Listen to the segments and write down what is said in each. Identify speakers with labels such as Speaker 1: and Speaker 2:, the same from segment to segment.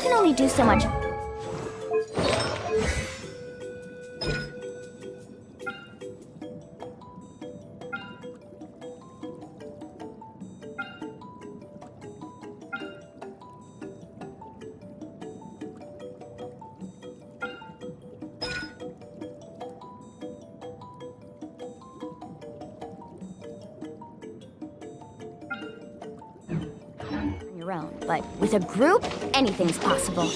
Speaker 1: can only do so much. On your own, but with a group, anything's possible.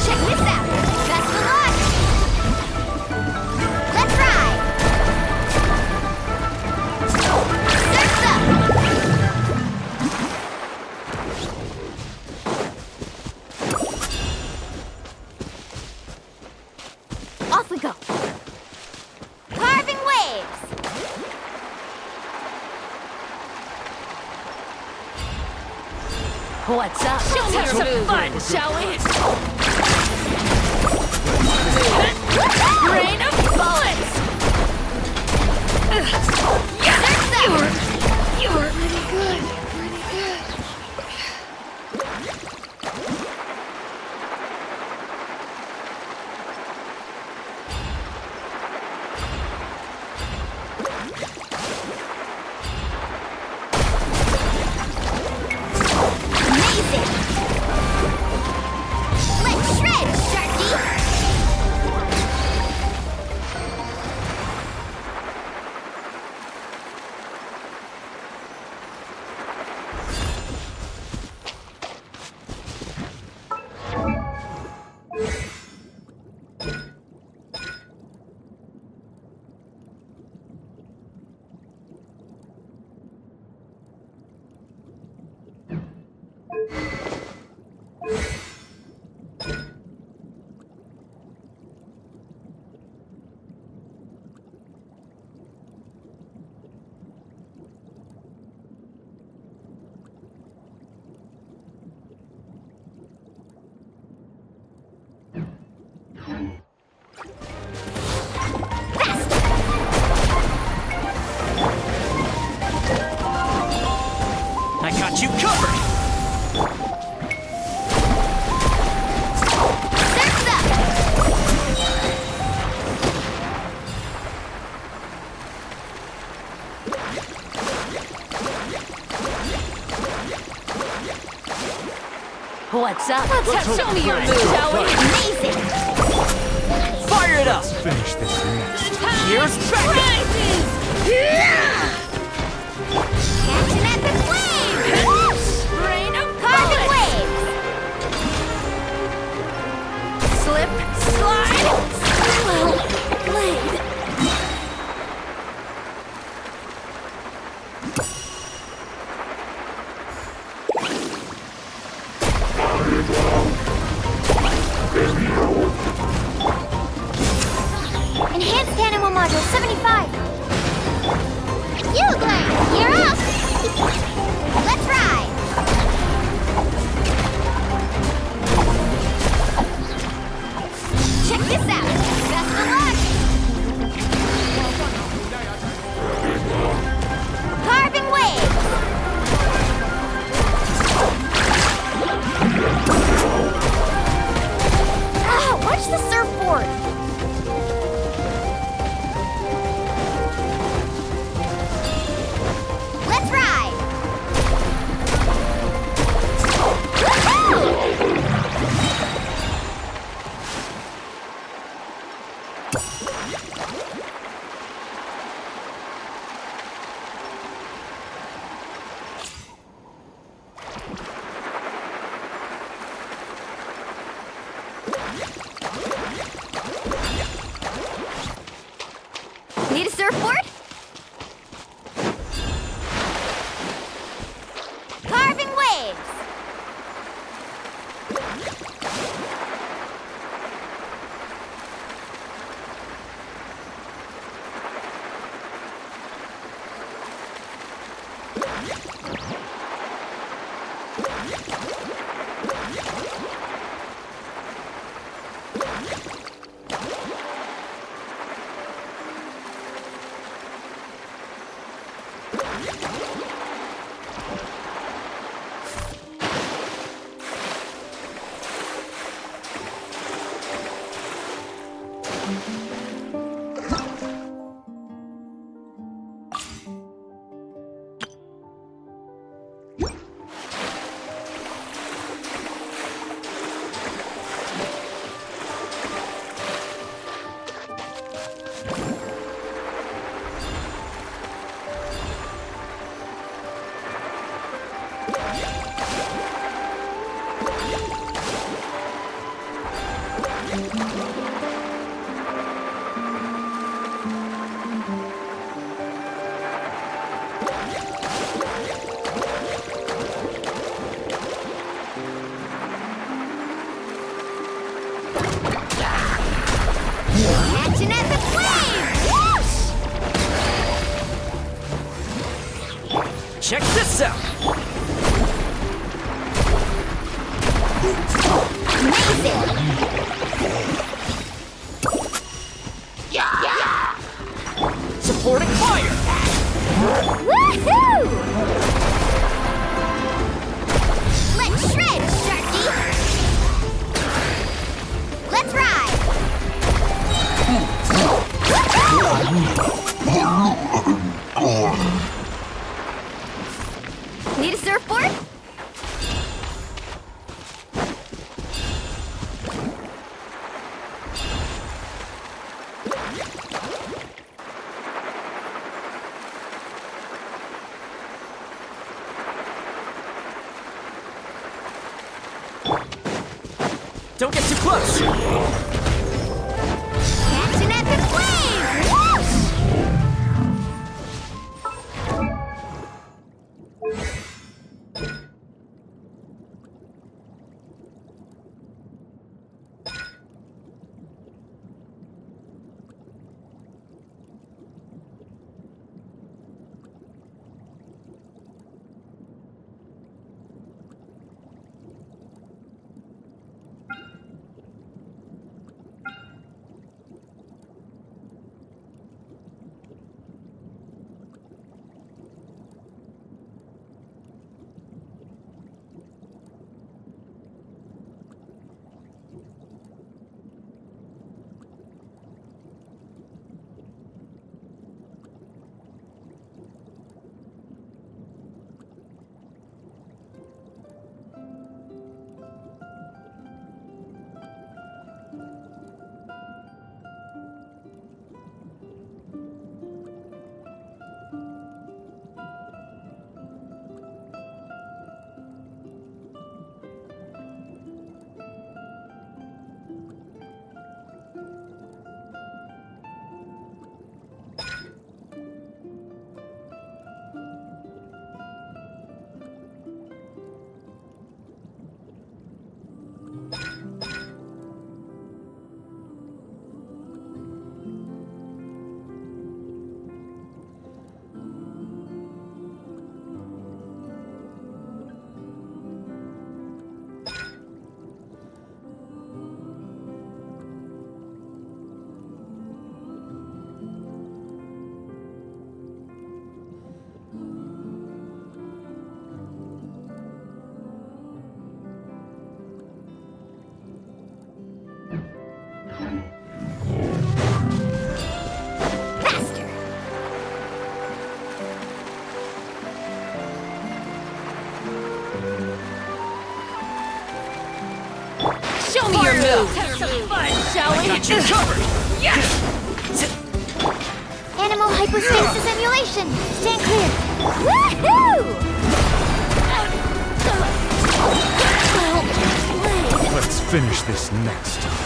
Speaker 1: Check this out! Best of luck! Let's ride! Surf's up! Off we go! Carving waves!
Speaker 2: What's up? Let's have some fun, shall we? Rain of bullets! You were pretty good.
Speaker 1: Amazing! Let's shred, Sharky!
Speaker 3: I got you covered!
Speaker 1: Surf's up!
Speaker 2: What's up? Show me your move, shall we?
Speaker 1: Amazing!
Speaker 3: Fire it up!
Speaker 4: Finish this next.
Speaker 3: Here's back!
Speaker 1: Catching at the flames!
Speaker 2: Rain of
Speaker 1: Carving
Speaker 2: bullets!
Speaker 1: waves!
Speaker 2: Slip, slide, slow blade.
Speaker 1: Enhanced Animal Module 75! surfboard? Carving waves! Catching at the flame! Whoosh!
Speaker 3: Check this out.
Speaker 1: Amazing!
Speaker 3: Supporting fire.
Speaker 1: Woohoo! Let's shred, Sharky! Let's ride! Need a surfboard?
Speaker 3: Don't get too close.
Speaker 1: Catching at the flame! Whoosh!
Speaker 2: Show me your moves. Have some fun, shall we?
Speaker 3: Got you covered.
Speaker 1: Animal hyperstasis emulation! Stand clear! Woohoo!
Speaker 4: Let's finish this next time.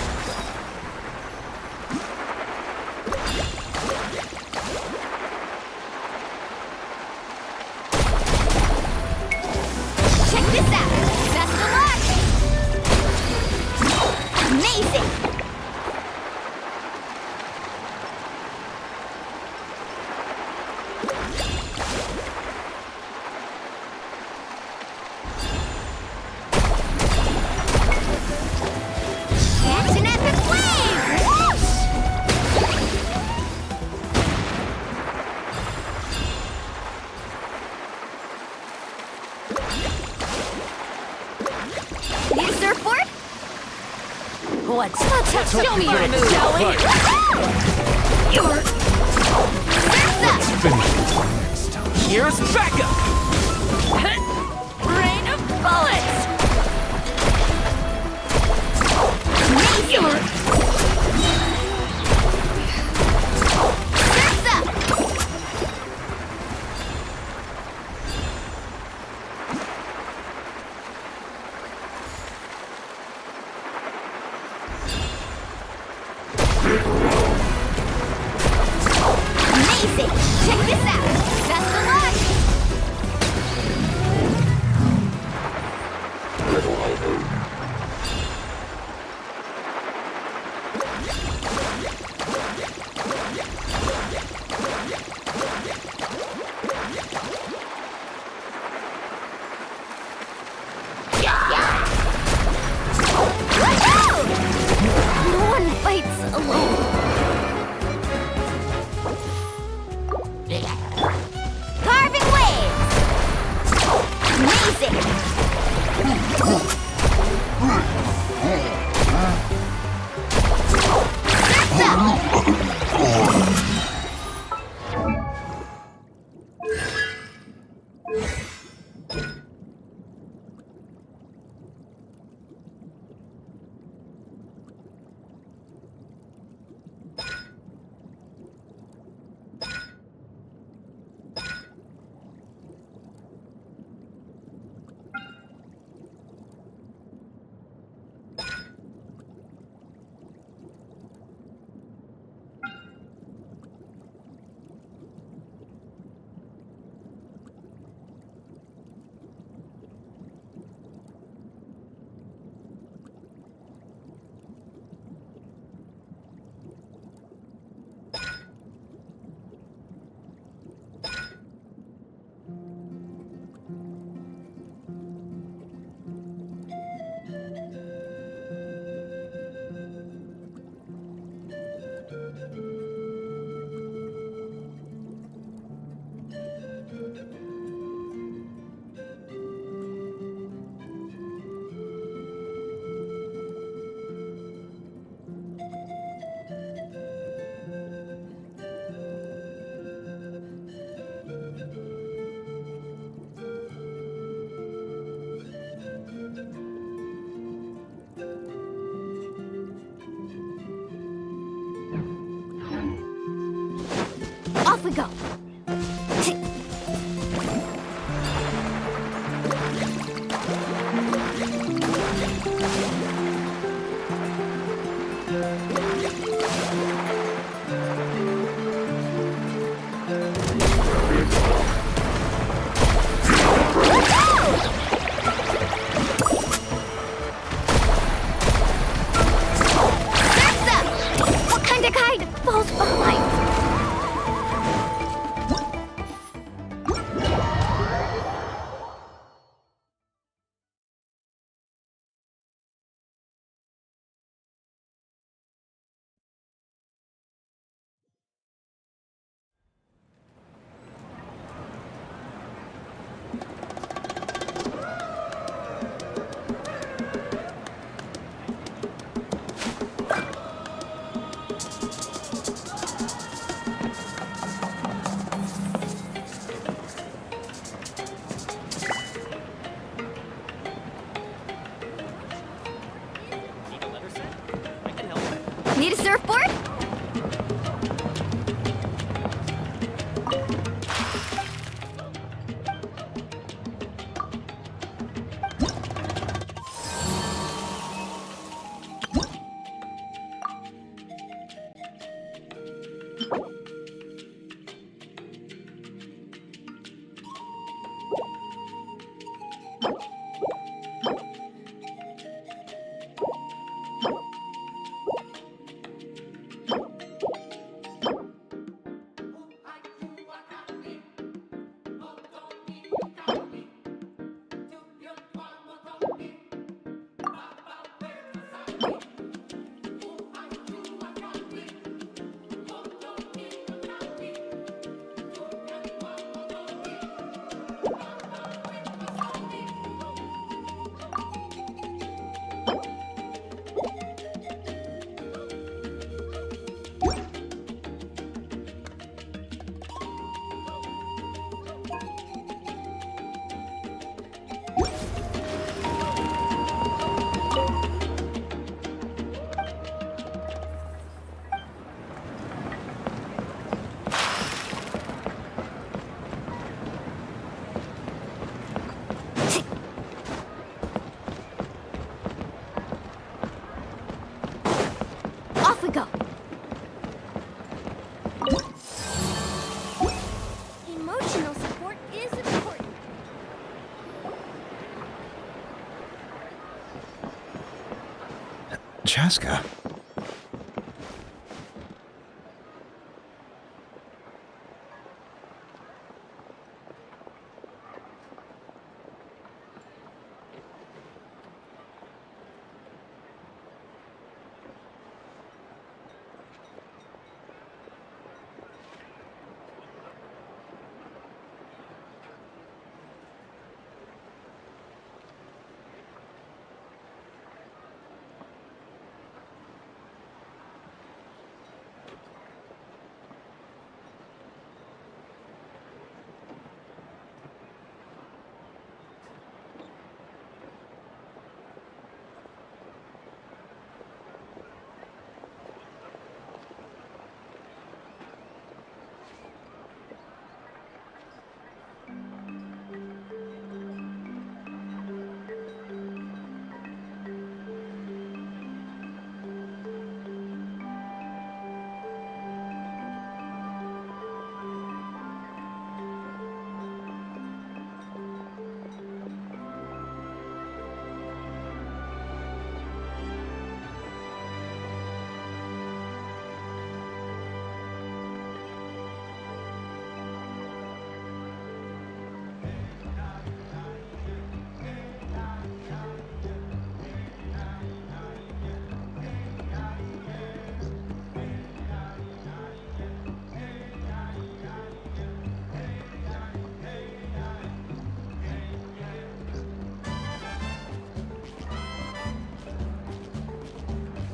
Speaker 1: this out! Best of luck! Amazing! Catch an epic wave! Whoosh! Need a surfboard?
Speaker 2: Let's show me your move, shall we?
Speaker 1: Your surf's up!
Speaker 4: Finish this next time.
Speaker 3: Here's backup!
Speaker 2: Rain of bullets!
Speaker 1: Your surf's up! Amazing! Check this out! Best of luck! Woohoo! No one fights alone. Carving waves! Amazing! Surf's up! Off we go. Surf's up! What kind of guide falls behind? Need a surfboard? Off we go. Emotional support is important.
Speaker 4: Chaska.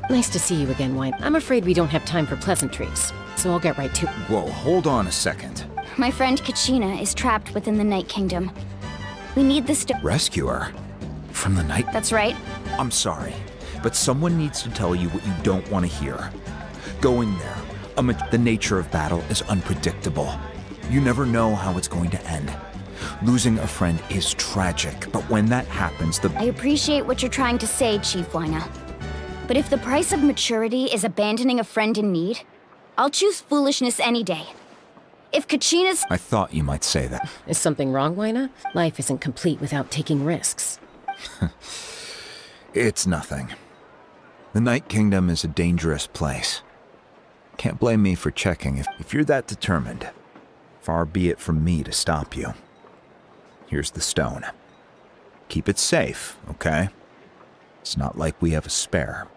Speaker 2: Nice to see you again, Wine. I'm afraid we don't have time for pleasantries, so I'll get right to it.
Speaker 5: Whoa, hold on a second.
Speaker 1: My friend Kachina is trapped within the Night Kingdom. We need the
Speaker 5: Rescue her? From the night?
Speaker 1: That's right.
Speaker 5: I'm sorry, but someone needs to tell you what you don't want to hear. Going there. The nature of battle is unpredictable. You never know how it's going to end. Losing a friend is tragic, but when that happens,
Speaker 1: I appreciate what you're trying to say, Chief Wina. But if the price of maturity is abandoning a friend in need, I'll choose foolishness any day. If Kachina's...
Speaker 5: I thought you might say that.
Speaker 2: Is something wrong, Wina? Life isn't complete without taking risks.
Speaker 5: It's nothing. The Night Kingdom is a dangerous place. Can't blame me for checking if you're that determined. Far be it from me to stop you. Here's the stone. Keep it safe, okay? It's not like we have a spare.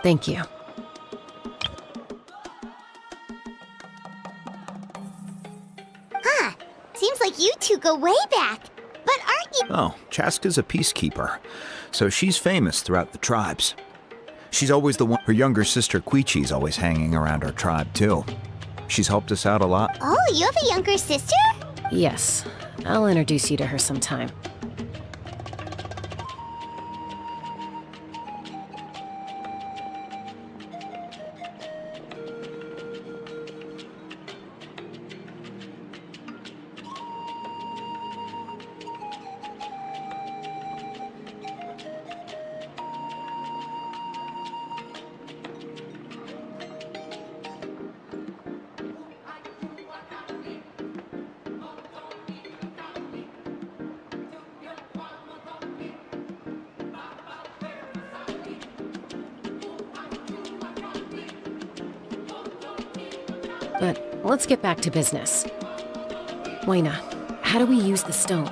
Speaker 2: Thank you.
Speaker 1: Huh. Seems like you two go way back. But aren't you...
Speaker 5: Oh, Chaska's a peacekeeper, so she's famous throughout the tribes. She's always the one. Her younger sister Quichi's always hanging around our tribe, too. She's helped us out a lot.
Speaker 6: Oh, you have a younger sister?
Speaker 2: Yes, I'll introduce you to her sometime. But let's get back to business. Wayna, how do we use the stone?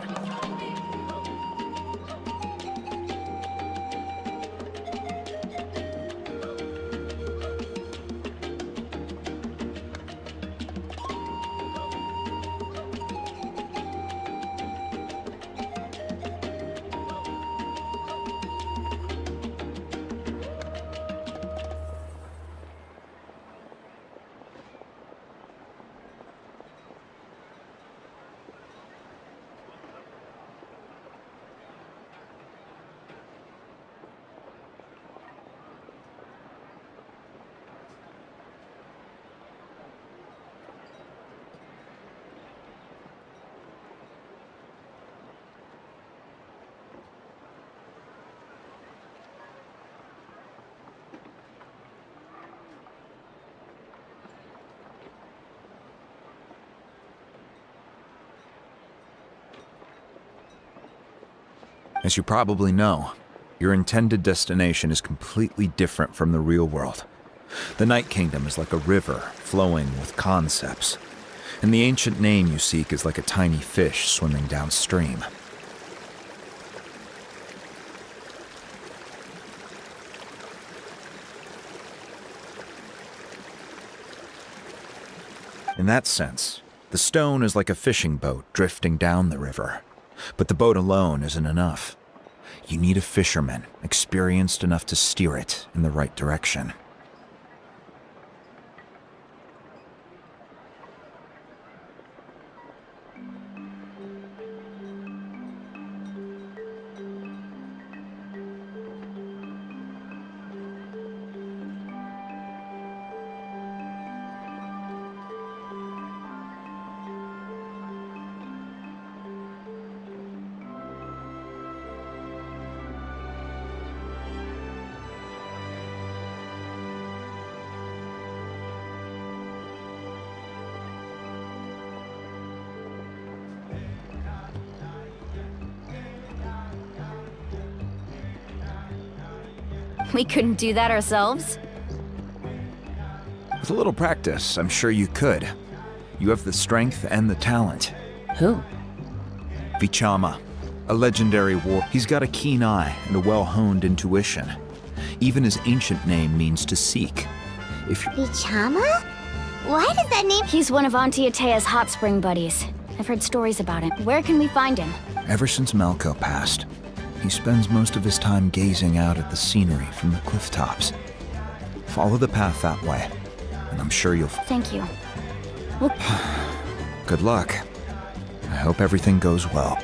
Speaker 5: As you probably know, your intended destination is completely different from the real world. The Night Kingdom is like a river flowing with concepts, and the ancient name you seek is like a tiny fish swimming downstream. In that sense, the stone is like a fishing boat drifting down the river. But the boat alone isn't enough. You need a fisherman experienced enough to steer it in the right direction.
Speaker 1: We couldn't do that ourselves?
Speaker 5: With a little practice, I'm sure you could. You have the strength and the talent.
Speaker 2: Who?
Speaker 5: Vichama, a legendary war. He's got a keen eye and a well-honed intuition. Even his ancient name means to seek. If you
Speaker 6: Vichama? Why does that name...
Speaker 1: He's one of Auntie Atea's hot spring buddies. I've heard stories about him. Where can we find him?
Speaker 5: Ever since Malco passed, he spends most of his time gazing out at the scenery from the cliff tops. Follow the path that way, and I'm sure you'll...
Speaker 1: Thank you. Well,
Speaker 5: Good luck. I hope everything goes well.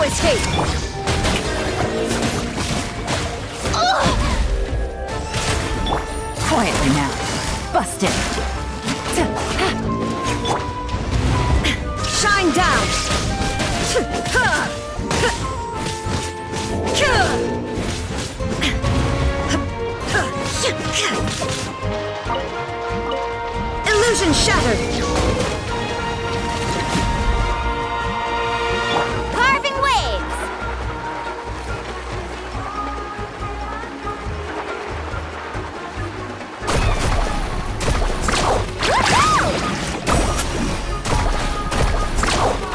Speaker 2: escape!
Speaker 7: Quietly now. Busted.
Speaker 2: Shine down! Illusion shattered!
Speaker 6: Carving waves!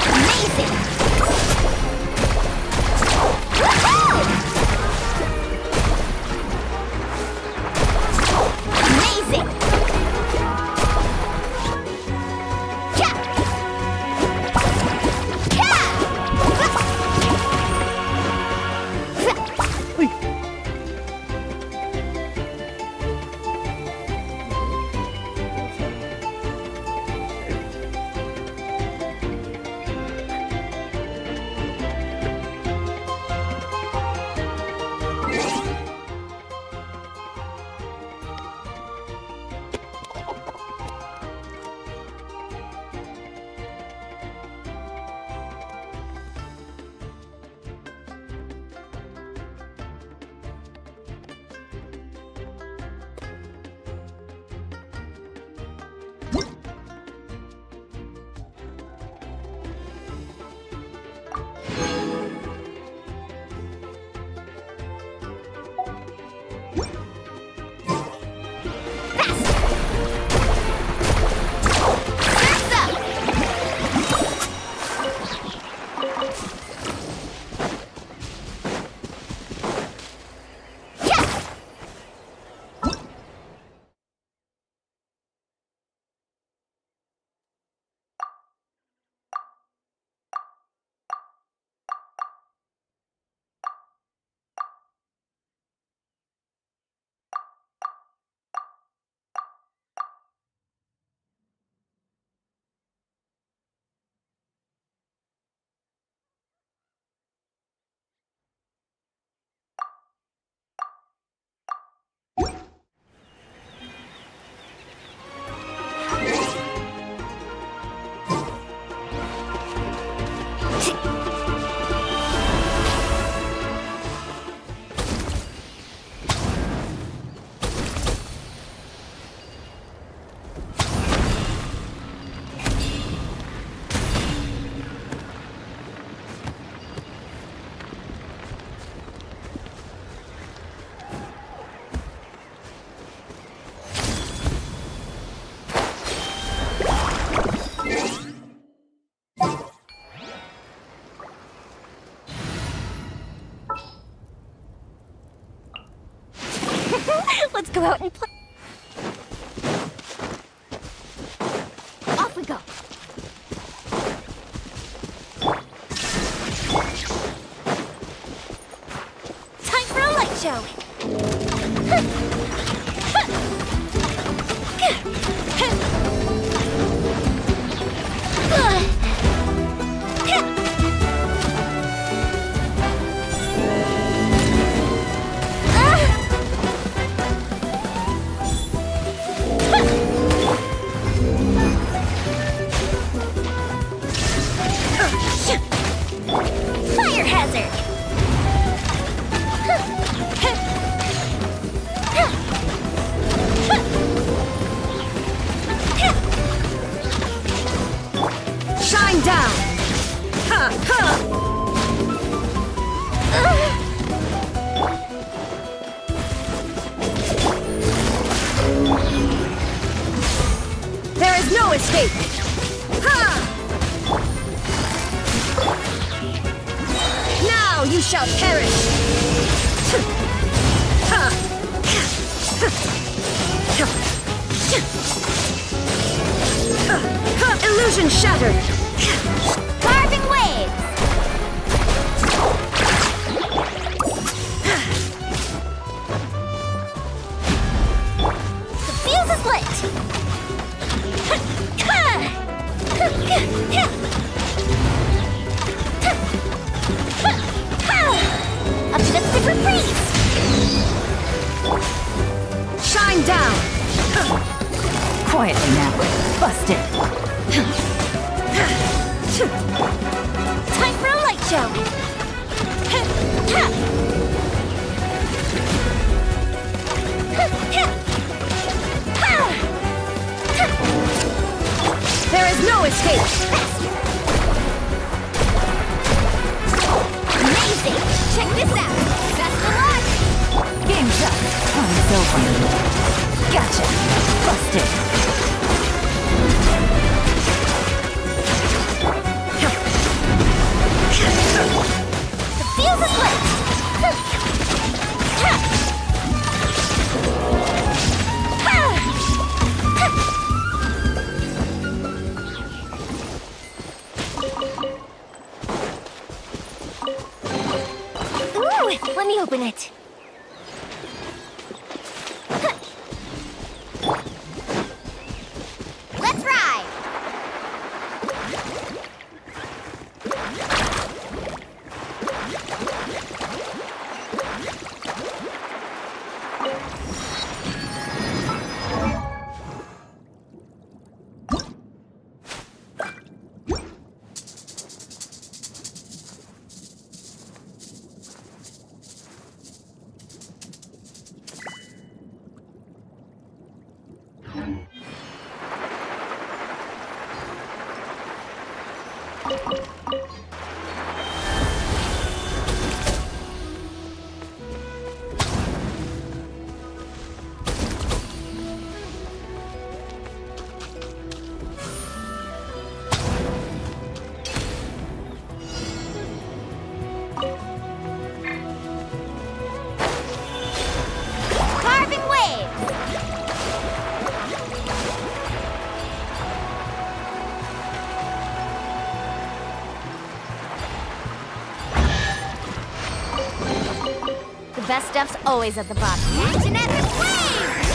Speaker 6: Amazing! Amazing! Yeah! Let's go out and play. Off we go. Time for a light show. Fire hazard!
Speaker 2: Shine down! Ha ha! There is no escape! Ha! Now you shall perish! Ha! Illusion shattered!
Speaker 6: Carving waves! The fuse is lit!
Speaker 7: Quietly now. Busted.
Speaker 6: Time for a light show!
Speaker 2: There is no escape!
Speaker 6: Amazing! Check this out! Best of luck!
Speaker 7: Game's up. Time's over. Gotcha. Busted.
Speaker 6: The fuse is lit! Ooh, let me open it. Let's ride! Carving waves! The best stuff's always at the bottom. Action at the flame!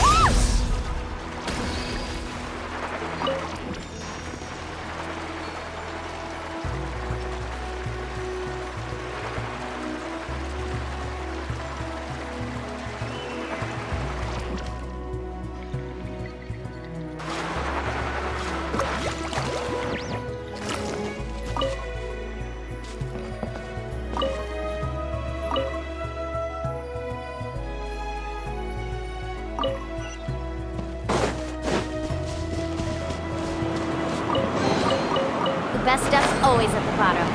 Speaker 6: Whoosh! The best stuff's always at the bottom.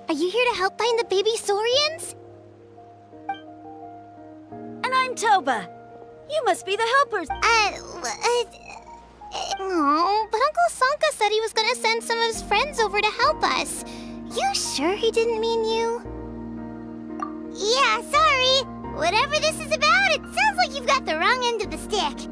Speaker 6: Are you here to help find the baby Saurians?
Speaker 7: And I'm Toba. You must be the helpers.
Speaker 6: No, but Uncle Sanka said he was gonna send some of his friends over to help us. You sure he didn't mean you? Yeah, sorry. Whatever this is about, it sounds like you've got the wrong end of the stick.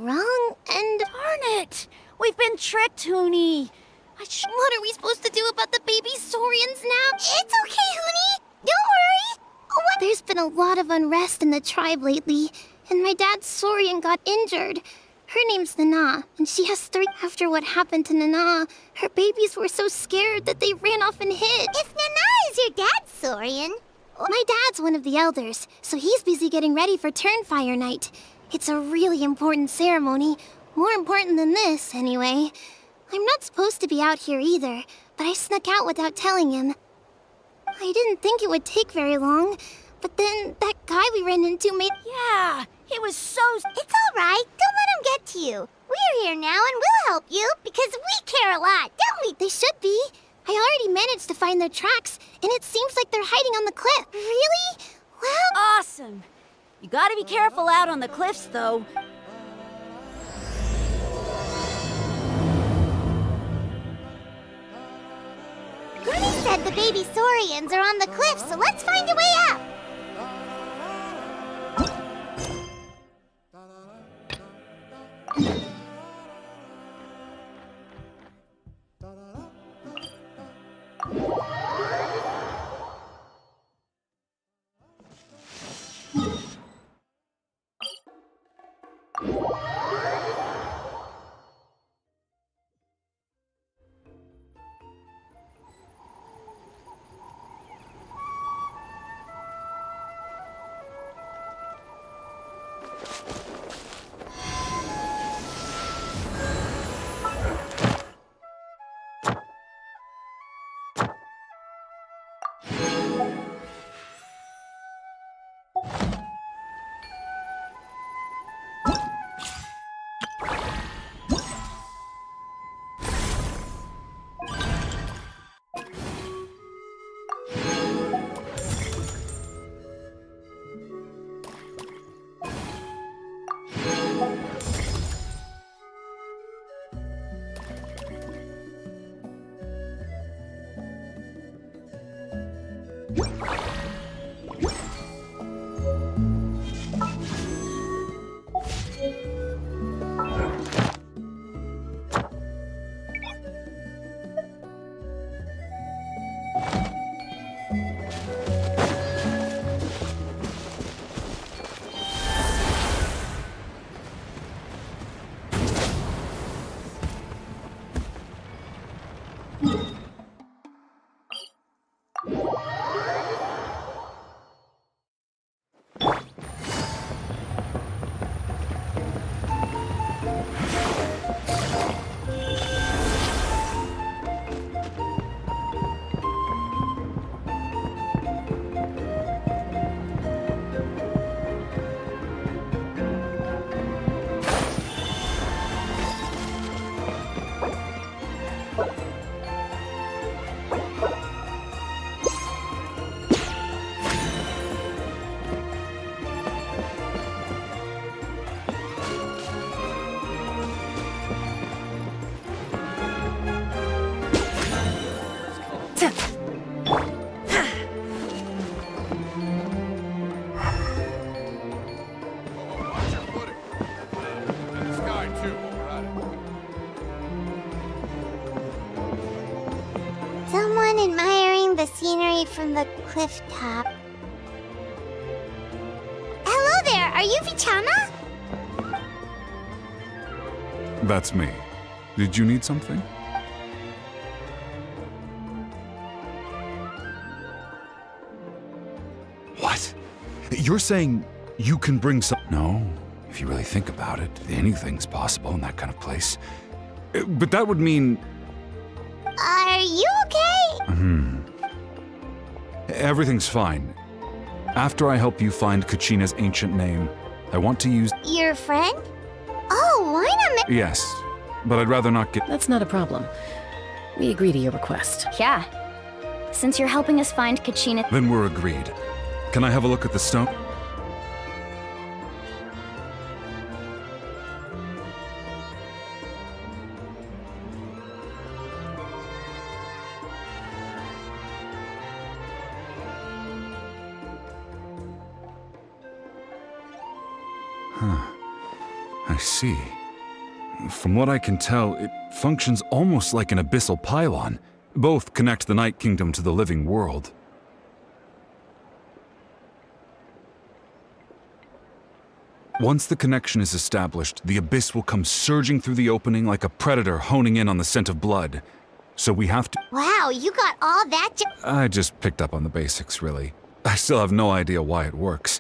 Speaker 6: wrong, and...
Speaker 7: Darn it! We've been tricked, Hoonie.
Speaker 6: What are we supposed to do about the baby Saurians now? It's okay, Hoonie! Don't worry! What? There's been a lot of unrest in the tribe lately, and my dad's Saurian got injured. Her name's Nana, and she has 3. After what happened to Nana, her babies were so scared that they ran off and hid. If Nana is your dad's Saurian... My dad's one of the elders, so he's busy getting ready for Turnfire Night. It's a really important ceremony. More important than this, anyway. I'm not supposed to be out here either, but I snuck out without telling him. I didn't think it would take very long, but then that guy we ran into made...
Speaker 7: Yeah, he was so...
Speaker 6: It's all right. Don't let him get to you. We're here now and we'll help you, because we care a lot, don't we? They should be. I already managed to find their tracks, and it seems like they're hiding on the cliff. Really? Well...
Speaker 7: Awesome. You gotta be careful out on the cliffs, though.
Speaker 6: Granny said the baby Saurians are on the cliff, so let's find a way up. Someone admiring the scenery from the cliff top. Hello there, are you Vichama?
Speaker 4: That's me. Did you need something? What? You're saying you can bring some... No, if you really think about it, anything's possible in that kind of place. But that would mean...
Speaker 6: Are you okay?
Speaker 4: Everything's fine. After I help you find Kachina's ancient name, I want to use...
Speaker 6: Your friend? Oh, why not
Speaker 4: Yes, but I'd rather not get...
Speaker 2: That's not a problem. We agree to your request.
Speaker 1: Yeah. Since you're helping us find Kachina...
Speaker 4: Then we're agreed. Can I have a look at the stone? I see. From what I can tell, it functions almost like an abyssal pylon. Both connect the Night Kingdom to the living world. Once the connection is established, the abyss will come surging through the opening like a predator honing in on the scent of blood. So we have to—
Speaker 6: Wow, you got all that
Speaker 4: I just picked up on the basics, really. I still have no idea why it works.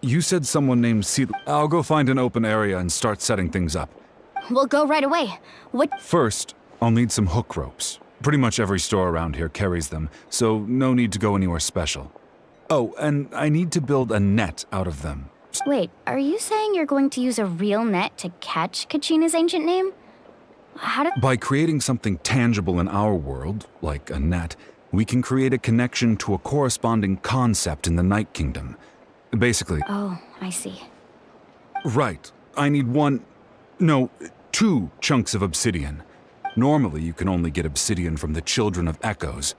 Speaker 4: You said someone named I'll go find an open area and start setting things up.
Speaker 1: We'll go right away. What?
Speaker 4: First, I'll need some hook ropes. Pretty much every store around here carries them, so no need to go anywhere special. Oh, and I need to build a net out of them.
Speaker 1: Wait, are you saying you're going to use a real net to catch Kachina's ancient name? How did—
Speaker 4: By creating something tangible in our world, like a net, we can create a connection to a corresponding concept in the Night Kingdom. Basically—
Speaker 1: Oh, I see.
Speaker 4: Right. I need two chunks of obsidian. Normally, you can only get obsidian from the Children of Echoes,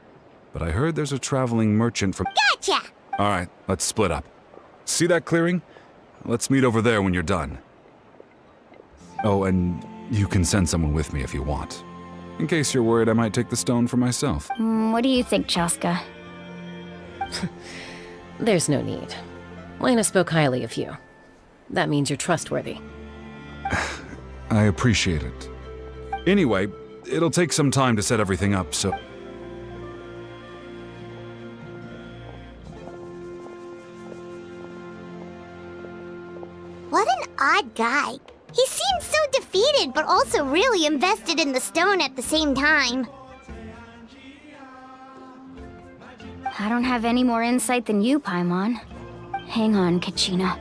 Speaker 4: but I heard there's a traveling merchant from—
Speaker 6: Gotcha!
Speaker 4: All right, let's split up. See that clearing? Let's meet over there when you're done. Oh, and you can send someone with me if you want. In case you're worried I might take the stone for myself.
Speaker 1: What do you think, Chaska?
Speaker 2: There's no need. Lena spoke highly of you. That means you're trustworthy.
Speaker 4: I appreciate it. Anyway, it'll take some time to set everything up, so—
Speaker 6: What an odd guy. He seems so defeated, but also really invested in the stone at the same time.
Speaker 1: I don't have any more insight than you, Paimon. Hang on, Kachina.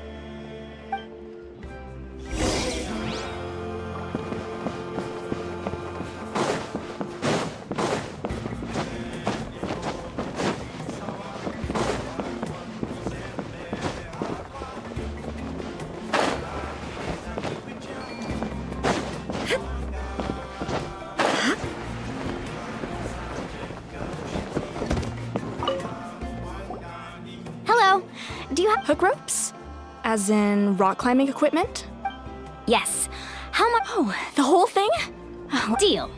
Speaker 1: Hello. Do you have—
Speaker 8: Hook ropes? As in rock climbing equipment?
Speaker 1: Yes. How much—
Speaker 8: Oh, the whole thing?
Speaker 1: Oh, deal.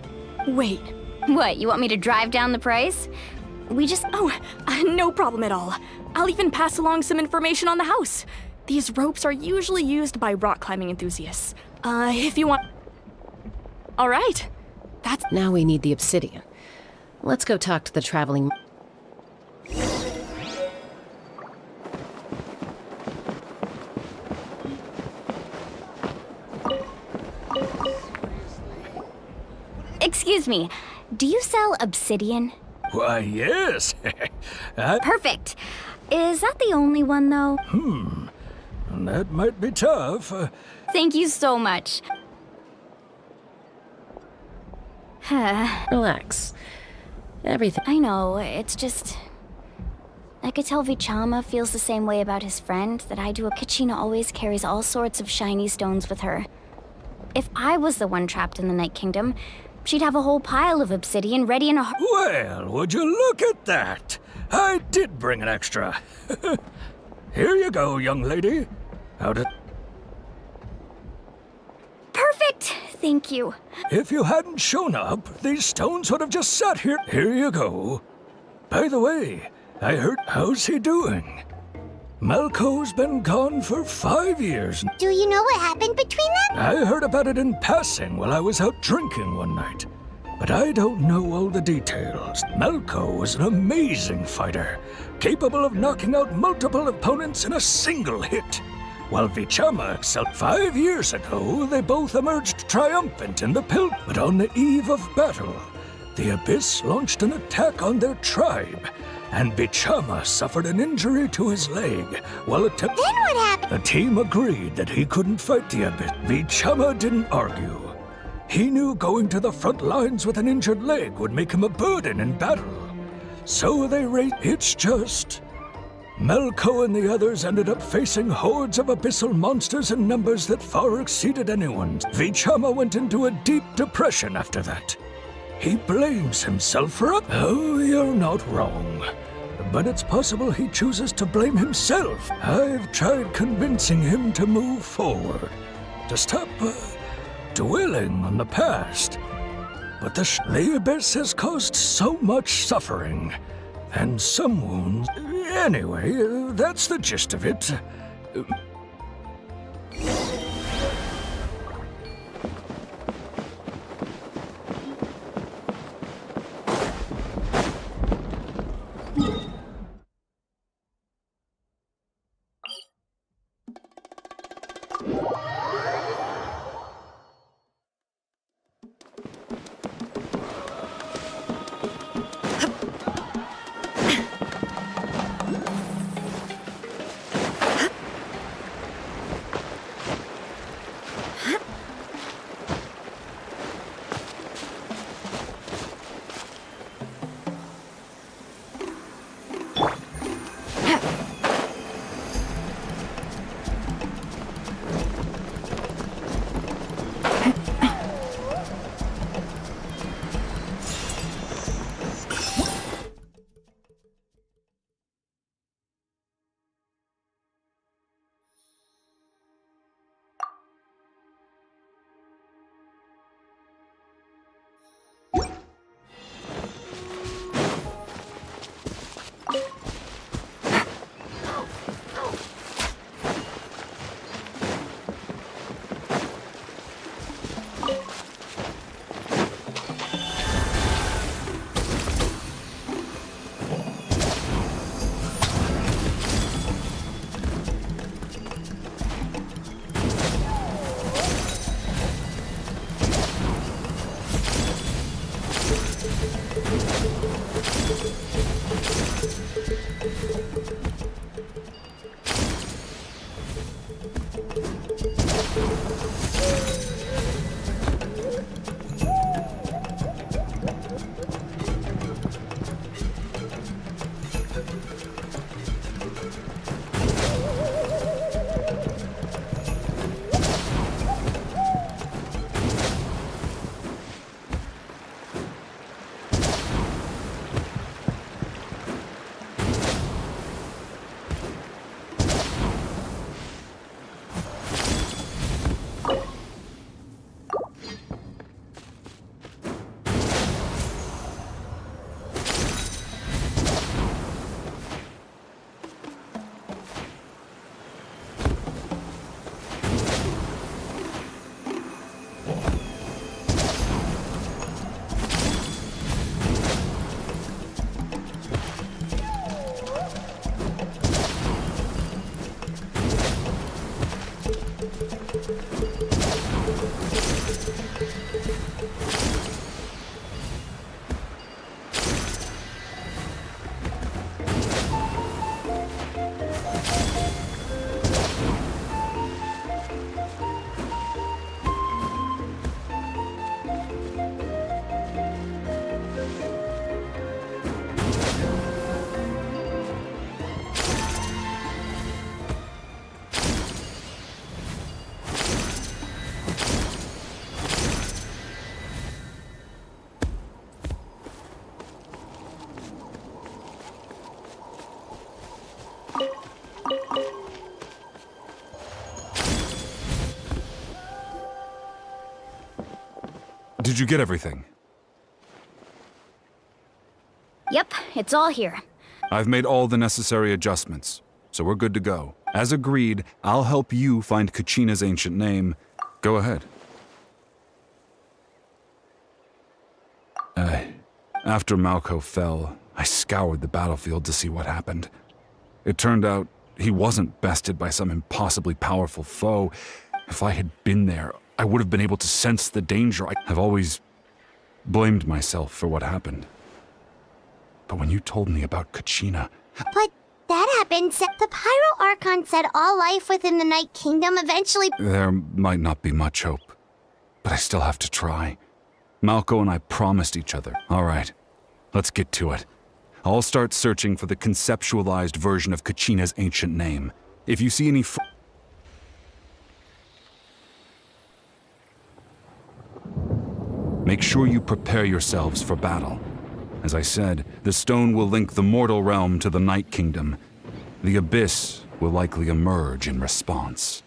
Speaker 8: Wait.
Speaker 1: What, you want me to drive down the price? We just—
Speaker 8: Oh, no problem at all. I'll even pass along some information on the house. These ropes are usually used by rock climbing enthusiasts. If you want— All right. That's—
Speaker 2: Now we need the obsidian. Let's go talk to the traveling—
Speaker 1: Excuse me, do you sell obsidian?
Speaker 9: Why, yes.
Speaker 1: Perfect. Is that the only one, though?
Speaker 9: That might be tough.
Speaker 1: Thank you so much.
Speaker 2: Relax. Everything—
Speaker 1: I know, it's just— I could tell Vichama feels the same way about his friend that I do. Kachina always carries all sorts of shiny stones with her. If I was the one trapped in the Night Kingdom, she'd have a whole pile of obsidian ready in a—
Speaker 9: Well, would you look at that? I did bring an extra. Here you go, young lady. How'd it—
Speaker 1: Perfect! Thank you.
Speaker 9: If you hadn't shown up, these stones would have just sat here. Here you go. By the way, I heard— How's he doing? Malco's been gone for 5 years.
Speaker 6: Do you know what happened between them?
Speaker 9: I heard about it in passing while I was out drinking one night. But I don't know all the details. Malco was an amazing fighter, capable of knocking out multiple opponents in a single hit. While Vichama excelled— 5 years ago, they both emerged triumphant in the pill. But on the eve of battle, the Abyss launched an attack on their tribe, and Vichama suffered an injury to his leg while attempting—
Speaker 6: Then what happened?
Speaker 9: The team agreed that he couldn't fight the Abyss. Vichama didn't argue. He knew going to the front lines with an injured leg would make him a burden in battle. So they It's just— Malco and the others ended up facing hordes of abyssal monsters in numbers that far exceeded anyone's. Vichama went into a deep depression after that. He blames himself for it. Oh, you're not wrong. But it's possible he chooses to blame himself. I've tried convincing him to move forward. to stop dwelling on the past. But the abyss has caused so much suffering, and some wounds. Anyway, that's the gist of it.
Speaker 4: Did you get everything?
Speaker 1: Yep, it's all here.
Speaker 4: I've made all the necessary adjustments, so we're good to go. As agreed, I'll help you find Kachina's ancient name. Go ahead. After Malko fell, I scoured the battlefield to see what happened. It turned out he wasn't bested by some impossibly powerful foe. If I had been there, I would have been able to sense the danger. I've always blamed myself for what happened. But when you told me about Kachina...
Speaker 6: But that happened. The Pyro Archon said all life within the Night Kingdom eventually...
Speaker 4: There might not be much hope, but I still have to try. Malko and I promised each other. All right, let's get to it. I'll start searching for the conceptualized version of Kachina's ancient name. If you see any... Make sure you prepare yourselves for battle. As I said, the stone will link the mortal realm to the Night Kingdom. The abyss will likely emerge in response.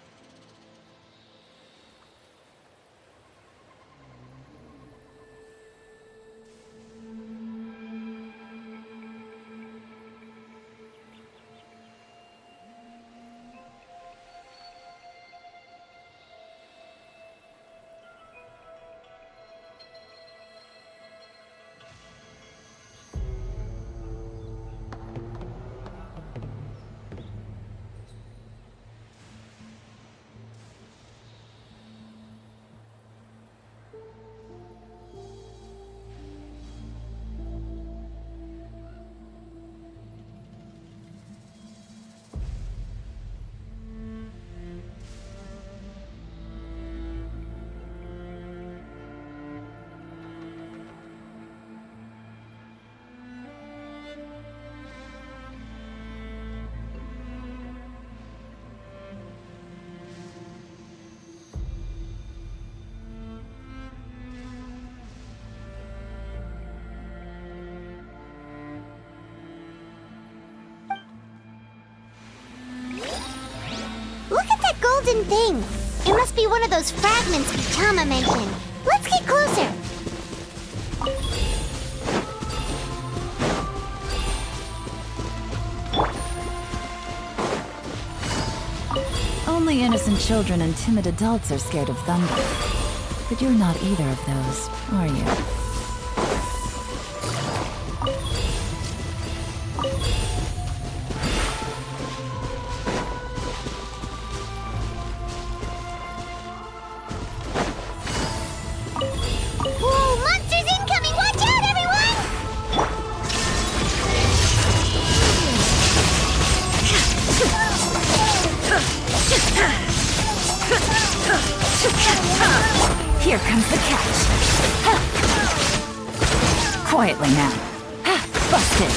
Speaker 6: frozen thing. It must be one of those fragments Chama mentioned. Let's get closer.
Speaker 10: Only innocent children and timid adults are scared of thunder. But you're not either of those, are you?
Speaker 6: Whoa, monsters incoming! Watch out, everyone!
Speaker 10: Here comes the catch. Quietly now. Busted.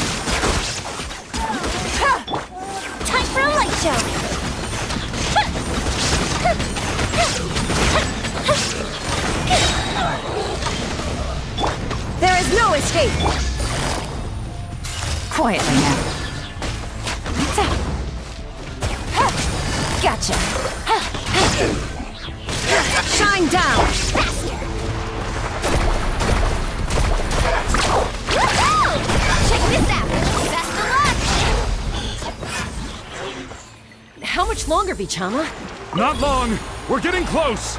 Speaker 6: Time for a light show!
Speaker 7: There is no escape!
Speaker 10: Quietly now. Gotcha.
Speaker 7: Shine down!
Speaker 6: Woohoo! Check this out! Best of luck!
Speaker 2: How much longer, Vichama?
Speaker 4: Not long! We're getting close!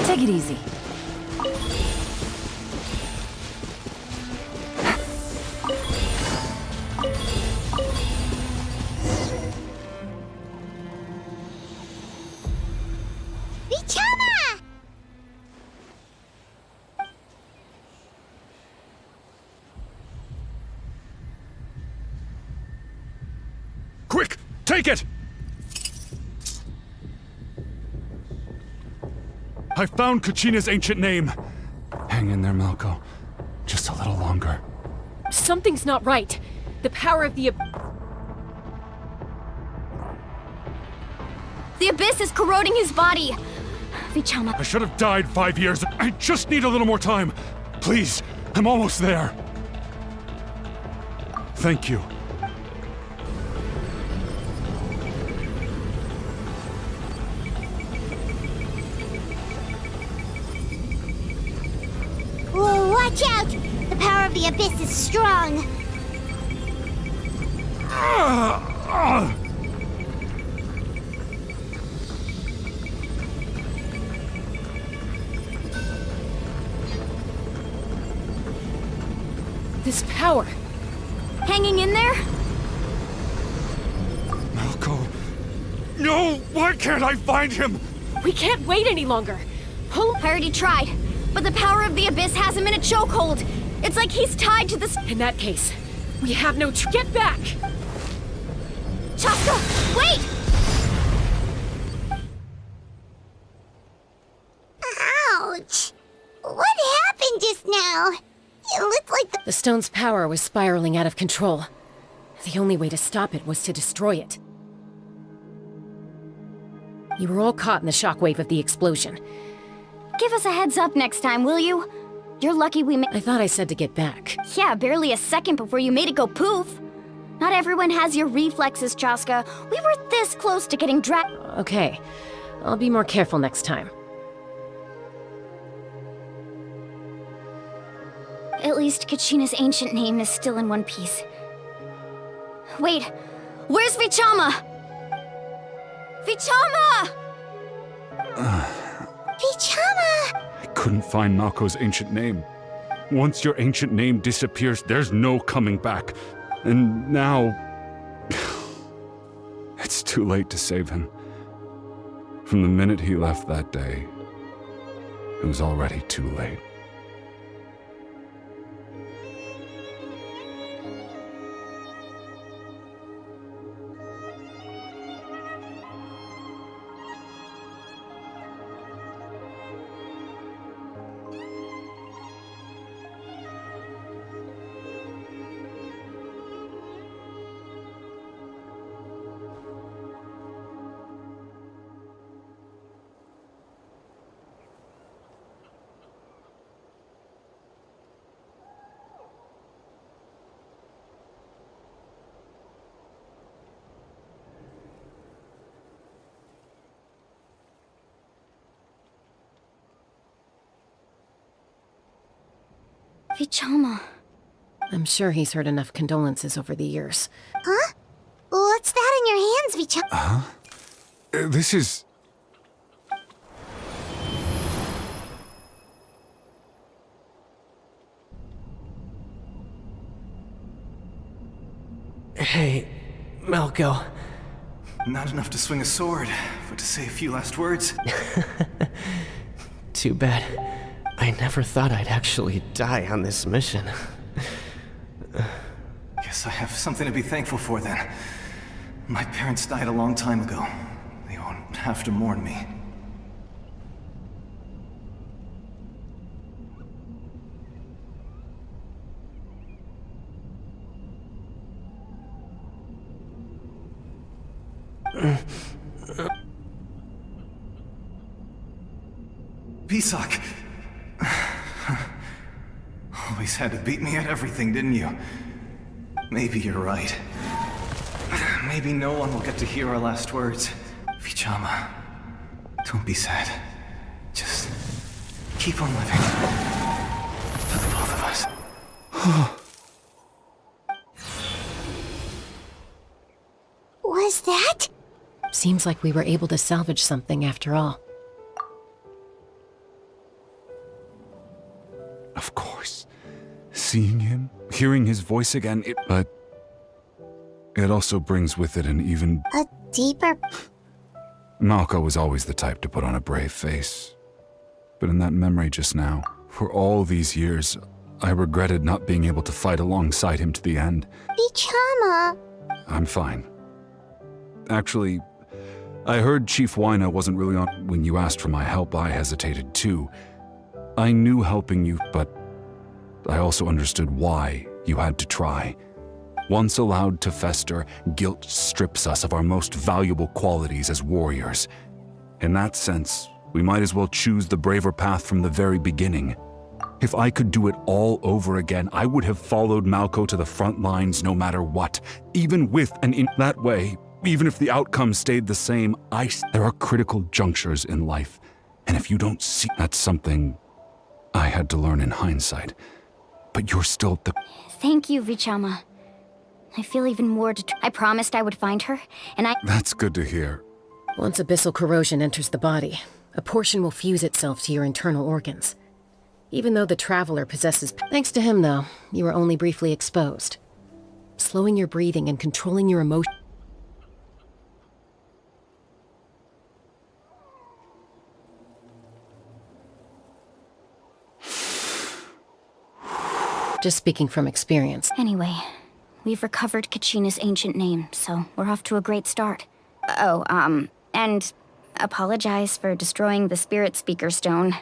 Speaker 10: Take it easy.
Speaker 6: Chama!
Speaker 4: Quick! Take it! I found Kachina's ancient name. Hang in there, Malco. Just a little longer.
Speaker 2: Something's not right. The power of the...
Speaker 1: The abyss is corroding his body. Vichama,
Speaker 4: I should have died 5 years. I just need a little more time. Please, I'm almost there. Thank you.
Speaker 6: Whoa, watch out! The power of the abyss is strong.
Speaker 2: This power.
Speaker 1: hanging in there?
Speaker 4: Malco. No! Why can't I find him?
Speaker 2: We can't wait any longer. Pull.
Speaker 1: I already tried, but the power of the abyss has him in a chokehold. It's like he's tied to this.
Speaker 2: In that case, we have no. Get back!
Speaker 1: Chaska, wait!
Speaker 6: Ouch! What happened just now? It looked like
Speaker 2: The stone's power was spiraling out of control. The only way to stop it was to destroy it. You were all caught in the shockwave of the explosion.
Speaker 1: Give us a heads up next time, will you? You're lucky we made.
Speaker 2: I thought I said to get back.
Speaker 1: Yeah, barely a second before you made it go poof. Not everyone has your reflexes, Chaska. We were this close to getting dragged.
Speaker 2: Okay, I'll be more careful next time.
Speaker 1: At least Kachina's ancient name is still in one piece. Wait, where's Vichama? Vichama!
Speaker 6: Vichama!
Speaker 4: I couldn't find Malco's ancient name. Once your ancient name disappears, there's no coming back. And now... it's too late to save him. From the minute he left that day, it was already too late.
Speaker 1: Vichama.
Speaker 2: I'm sure he's heard enough condolences over the years.
Speaker 6: Huh? What's that in your hands, Vichama?
Speaker 4: This is...
Speaker 3: Hey, Malco.
Speaker 11: Not enough to swing a sword, but to say a few last words.
Speaker 3: Too bad. I never thought I'd actually die on this mission.
Speaker 11: Guess I have something to be thankful for then. My parents died a long time ago. They won't have to mourn me. Pisak! Always had to beat me at everything, didn't you? Maybe you're right. Maybe no one will get to hear our last words. Vichama, don't be sad. Just keep on living. For the both of us.
Speaker 6: Was that?
Speaker 2: Seems like we were able to salvage something after all.
Speaker 4: Of course. Seeing him, hearing his voice again, but it also brings with it an even...
Speaker 6: A deeper...
Speaker 4: Malco was always the type to put on a brave face. But in that memory just now, for all these years, I regretted not being able to fight alongside him to the end.
Speaker 6: Vichama!
Speaker 4: I'm fine. Actually, I heard Chief Wyna wasn't really on... When you asked for my help, I hesitated too. I knew helping you, but I also understood why you had to try. Once allowed to fester, guilt strips us of our most valuable qualities as warriors. In that sense, we might as well choose the braver path from the very beginning. If I could do it all over again, I would have followed Malco to the front lines no matter what. Even with and in that way, even if the outcome stayed the same, there are critical junctures in life. And if you don't see, that's something I had to learn in hindsight. But you're still the...
Speaker 1: Thank you, Vichama. I feel even more I promised I would find her, and I...
Speaker 4: That's good to hear.
Speaker 2: Once abyssal corrosion enters the body, a portion will fuse itself to your internal organs. Even though the Traveler possesses... Thanks to him, though, you were only briefly exposed. Slowing your breathing and controlling your emotions... Just speaking from experience.
Speaker 1: Anyway, we've recovered Kachina's ancient name, so we're off to a great start. Oh, and apologize for destroying the Spirit Speaker Stone.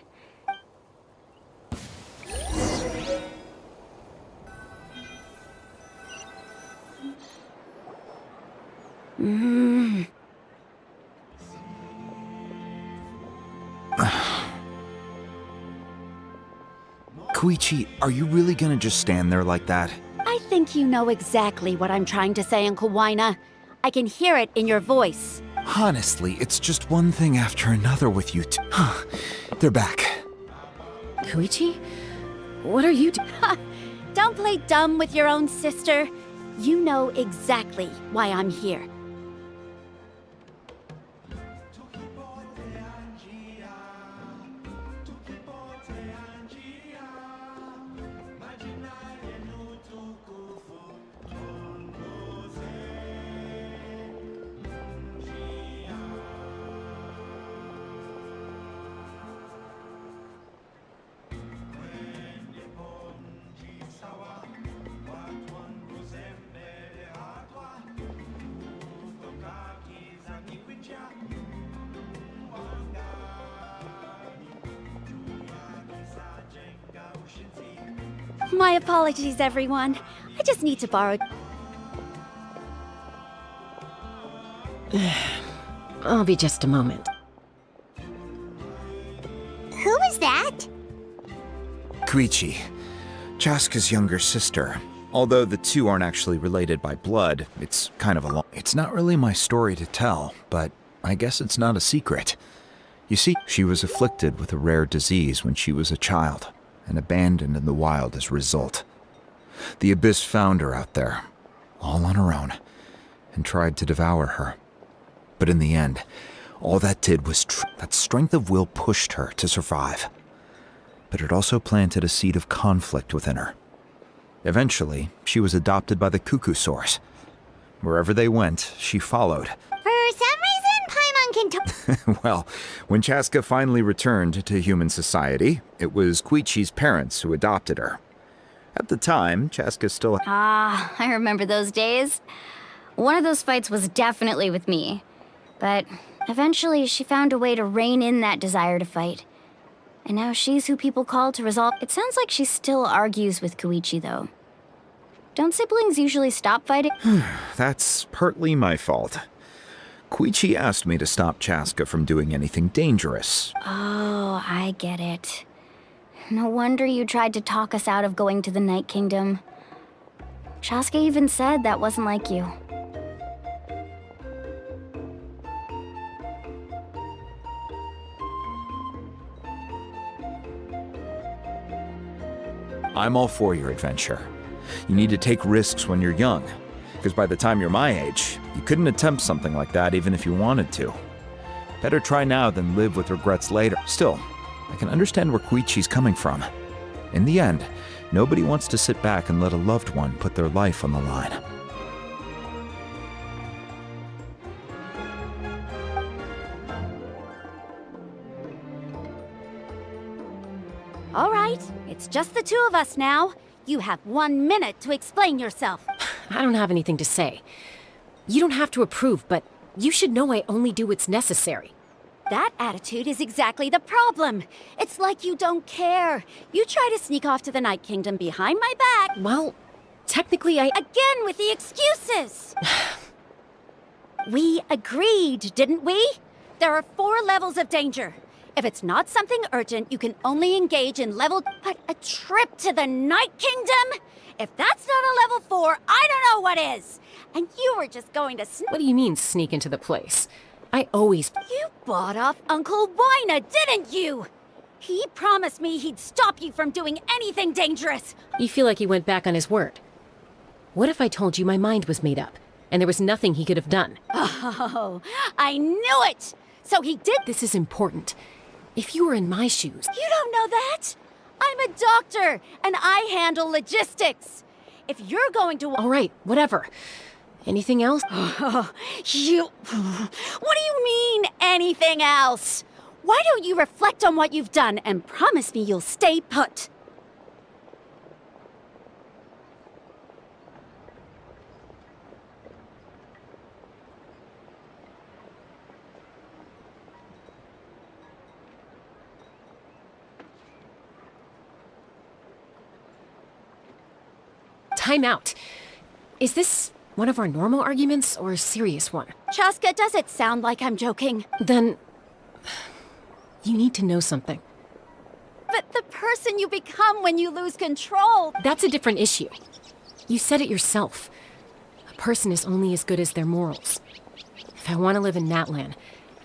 Speaker 5: Koichi, are you really gonna just stand there like that?
Speaker 7: I think you know exactly what I'm trying to say, Uncle Wyna. I can hear it in your voice.
Speaker 5: Honestly, it's just one thing after another with you two. They're back.
Speaker 2: Koichi? What are you doing?
Speaker 7: Don't play dumb with your own sister. You know exactly why I'm here. My apologies, everyone. I just need to borrow...
Speaker 2: I'll be just a moment.
Speaker 6: Who is that?
Speaker 5: Koichi, Chaska's younger sister. Although the two aren't actually related by blood, it's kind of a long... It's not really my story to tell, but I guess it's not a secret. You see, she was afflicted with a rare disease when she was a child, and abandoned in the wild as a result. The Abyss found her out there, all on her own, and tried to devour her. But in the end, all that did was that strength of will pushed her to survive. But it also planted a seed of conflict within her. Eventually, she was adopted by the Cuckoo Source. Wherever they went, she followed.
Speaker 6: For some reason, Paimon can
Speaker 5: Well, when Chaska finally returned to human society, it was Koichi's parents who adopted her. At the time, Chaska still...
Speaker 1: Ah, I remember those days. One of those fights was definitely with me. But eventually she found a way to rein in that desire to fight. And now she's who people call to resolve. It sounds like she still argues with Koichi, though. Don't siblings usually stop fighting?
Speaker 5: That's partly my fault. Koichi asked me to stop Chaska from doing anything dangerous.
Speaker 1: Oh, I get it. No wonder you tried to talk us out of going to the Night Kingdom. Chaska even said that wasn't like you.
Speaker 5: I'm all for your adventure. You need to take risks when you're young, because by the time you're my age, you couldn't attempt something like that even if you wanted to. Better try now than live with regrets later. Still, I can understand where Koichi's coming from. In the end, nobody wants to sit back and let a loved one put their life on the line.
Speaker 7: All right, it's just the two of us now. You have 1 minute to explain yourself.
Speaker 2: I don't have anything to say. You don't have to approve, but you should know I only do what's necessary.
Speaker 7: That attitude is exactly the problem. It's like you don't care. You try to sneak off to the Night Kingdom behind my back.
Speaker 2: Well, technically
Speaker 7: Again with the excuses! We agreed, didn't we? There are 4 levels of danger. If it's not something urgent, you can only engage in level... But a trip to the Night Kingdom? If that's not a level 4, I don't know what is! And you were just going to
Speaker 2: What do you mean, sneak into the place? I always...
Speaker 7: You bought off Uncle Wina, didn't you? He promised me he'd stop you from doing anything dangerous.
Speaker 2: You feel like he went back on his word. What if I told you my mind was made up, and there was nothing he could have done?
Speaker 7: Oh, I knew it! So he did...
Speaker 2: This is important. If you were in my shoes...
Speaker 7: You don't know that? I'm a doctor, and I handle logistics. If you're going to...
Speaker 2: All right, whatever. Anything else?
Speaker 7: What do you mean, anything else? Why don't you reflect on what you've done and promise me you'll stay put?
Speaker 2: Time out. Is this one of our normal arguments or a serious one?
Speaker 7: Chaska, does it sound like I'm joking?
Speaker 2: Then... you need to know something.
Speaker 7: But the person you become when you lose control...
Speaker 2: That's a different issue. You said it yourself. A person is only as good as their morals. If I want to live in Natlan,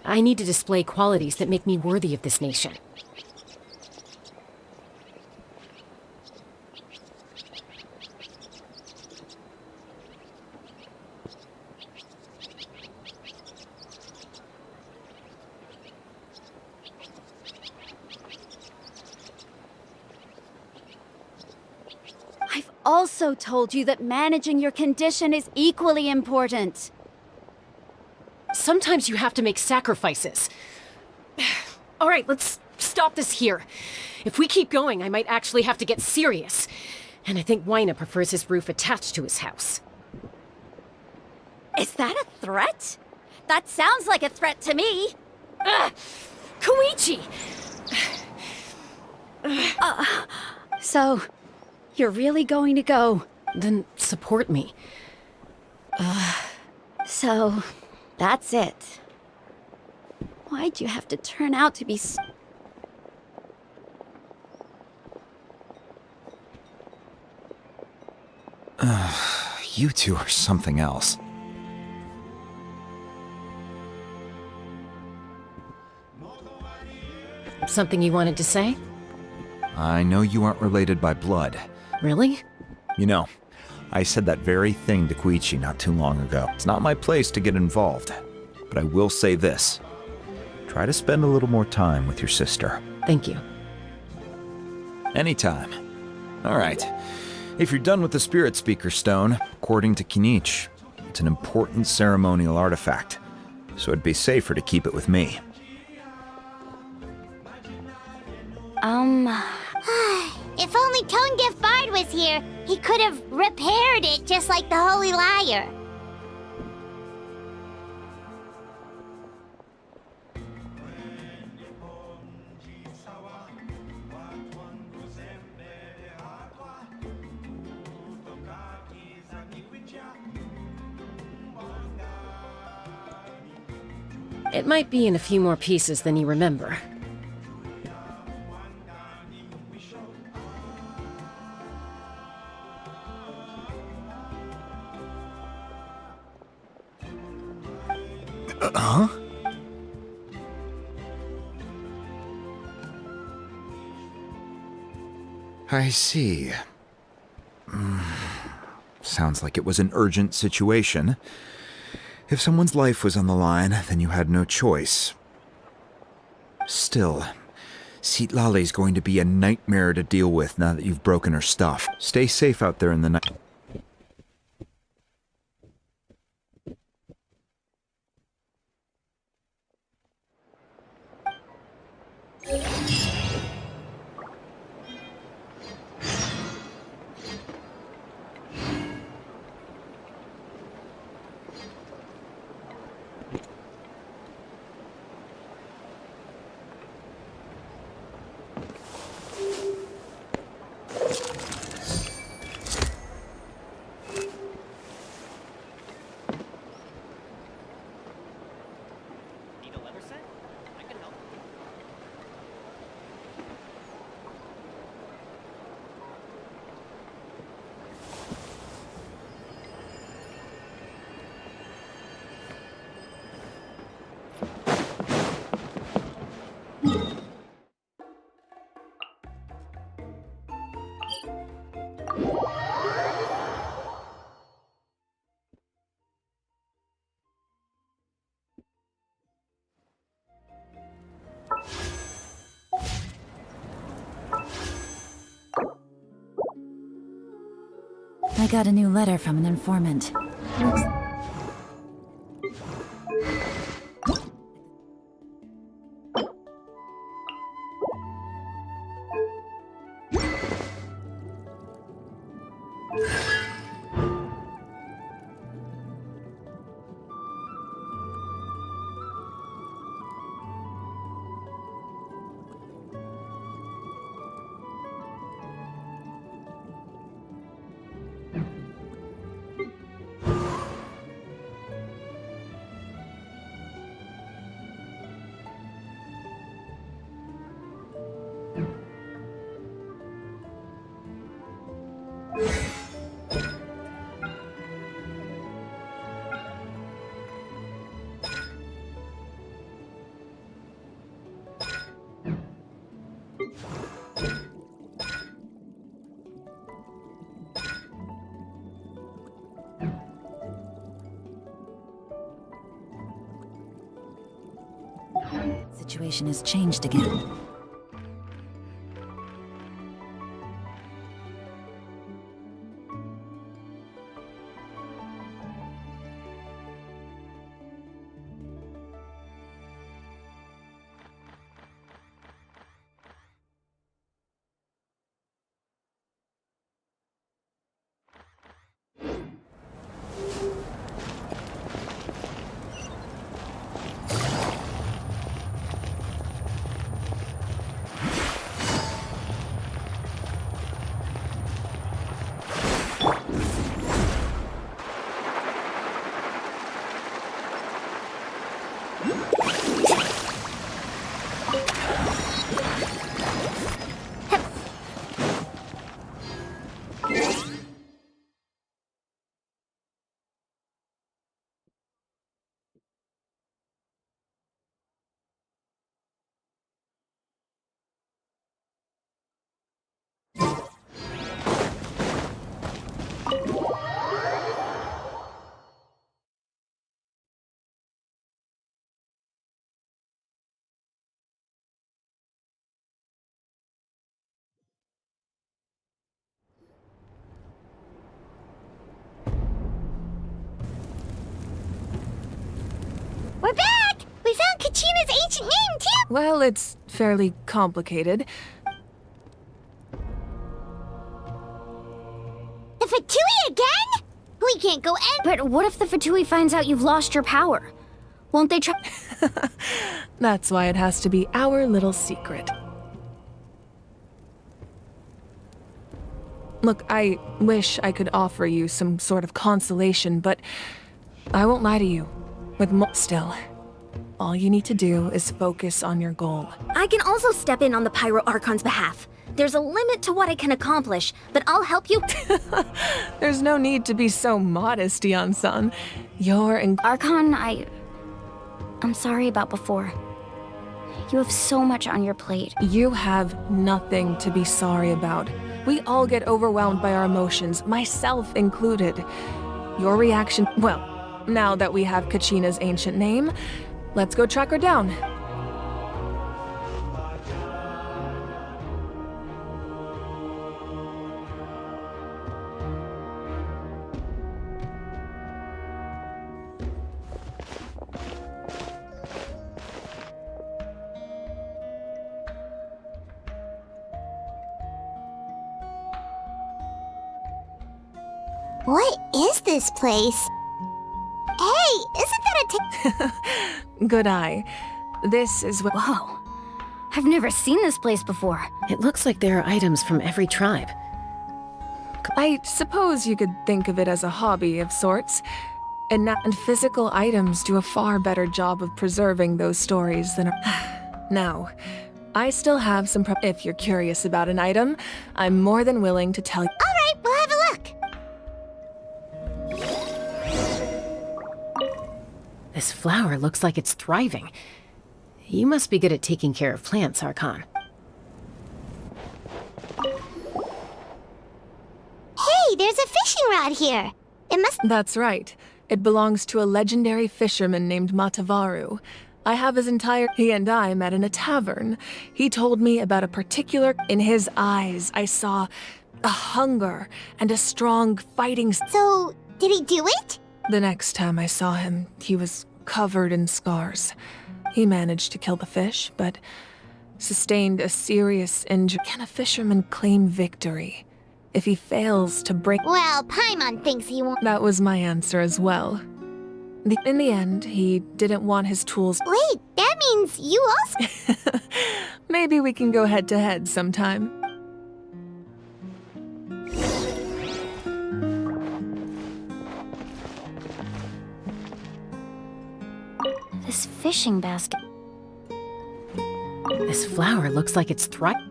Speaker 2: I need to display qualities that make me worthy of this nation.
Speaker 7: I've also told you that managing your condition is equally important.
Speaker 2: Sometimes you have to make sacrifices. All right, let's stop this here. If we keep going, I might actually have to get serious. And I think Wina prefers his roof attached to his house.
Speaker 7: Is that a threat? That sounds like a threat to me.
Speaker 2: Koichi!
Speaker 7: So, you're really going to go?
Speaker 2: Then support me.
Speaker 7: So, that's it. Why'd you have to turn out to be
Speaker 5: You two are something else.
Speaker 2: Something you wanted to say?
Speaker 5: I know you aren't related by blood.
Speaker 2: Really?
Speaker 5: You know, I said that very thing to Koichi not too long ago. It's not my place to get involved, but I will say this. Try to spend a little more time with your sister.
Speaker 2: Thank you.
Speaker 5: Anytime. All right. If you're done with the Spirit Speaker Stone, according to Kinich, it's an important ceremonial artifact, so it'd be safer to keep it with me.
Speaker 6: If only Tone Bard was here, he could have repaired it just like the Holy Liar.
Speaker 2: It might be in a few more pieces than you remember.
Speaker 5: Huh? I see. Sounds like it was an urgent situation. If someone's life was on the line, then you had no choice. Still, Citlali's going to be a nightmare to deal with now that you've broken her stuff. Stay safe out there in the night.
Speaker 10: I got a new letter from an informant. Situation has changed again.
Speaker 6: Kachina's ancient name, too!
Speaker 8: Well, it's fairly complicated.
Speaker 6: The Fatui again? We can't go
Speaker 1: But what if the Fatui finds out you've lost your power? Won't they try?
Speaker 8: That's why it has to be our little secret. Look, I wish I could offer you some sort of consolation, but I won't lie to you. Still, all you need to do is focus on your goal.
Speaker 7: I can also step in on the Pyro Archon's behalf. There's a limit to what I can accomplish, but I'll help you.
Speaker 8: There's no need to be so modest, Yan-san.
Speaker 1: Archon, I'm sorry about before. You have so much on your plate.
Speaker 8: You have nothing to be sorry about. We all get overwhelmed by our emotions, myself included. Your reaction, well, now that we have Kachina's ancient name, let's go track her down.
Speaker 6: What is this place? Hey, isn't that a
Speaker 8: Good eye. This is what.
Speaker 1: Whoa. I've never seen this place before.
Speaker 2: It looks like there are items from every tribe.
Speaker 8: I suppose you could think of it as a hobby of sorts. And physical items do a far better job of preserving those stories than Now, I still have some if you're curious about an item, I'm more than willing to tell you.
Speaker 6: Alright, we'll have a look.
Speaker 2: This flower looks like it's thriving. You must be good at taking care of plants, Archon.
Speaker 6: Hey, there's a fishing rod here. It must.
Speaker 8: That's right. It belongs to a legendary fisherman named Matavaru. I have his entire. He and I met in a tavern. He told me about a particular. In his eyes, I saw a hunger and a strong fighting.
Speaker 6: So, did he do it?
Speaker 8: The next time I saw him, he was covered in scars. He managed to kill the fish, but sustained a serious injury. Can a fisherman claim victory if he fails to break?
Speaker 6: Well, Paimon thinks he won't.
Speaker 8: That was my answer as well. In the end, he didn't want his tools.
Speaker 6: Wait, that means you also.
Speaker 8: Maybe we can go head to head sometime.
Speaker 1: This fishing basket.
Speaker 2: This flower looks like it's thriving.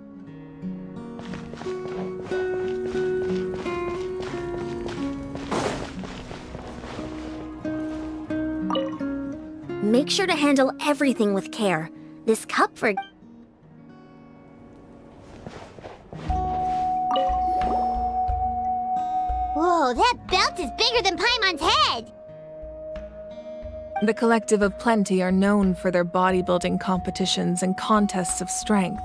Speaker 7: Make sure to handle everything with care. This cup for...
Speaker 6: Whoa, that belt is bigger than Paimon's head!
Speaker 8: The Collective of Plenty are known for their bodybuilding competitions and contests of strength.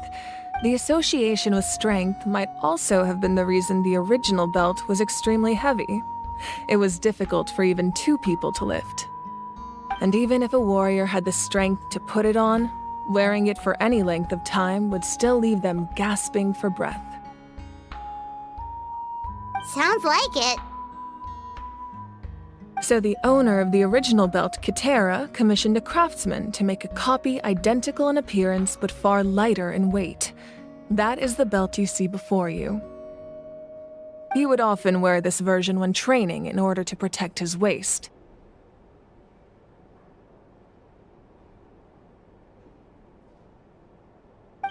Speaker 8: The association with strength might also have been the reason the original belt was extremely heavy. It was difficult for even two people to lift. And even if a warrior had the strength to put it on, wearing it for any length of time would still leave them gasping for breath.
Speaker 6: Sounds like it.
Speaker 8: So the owner of the original belt, Kitera, commissioned a craftsman to make a copy identical in appearance but far lighter in weight. That is the belt you see before you. He would often wear this version when training in order to protect his waist.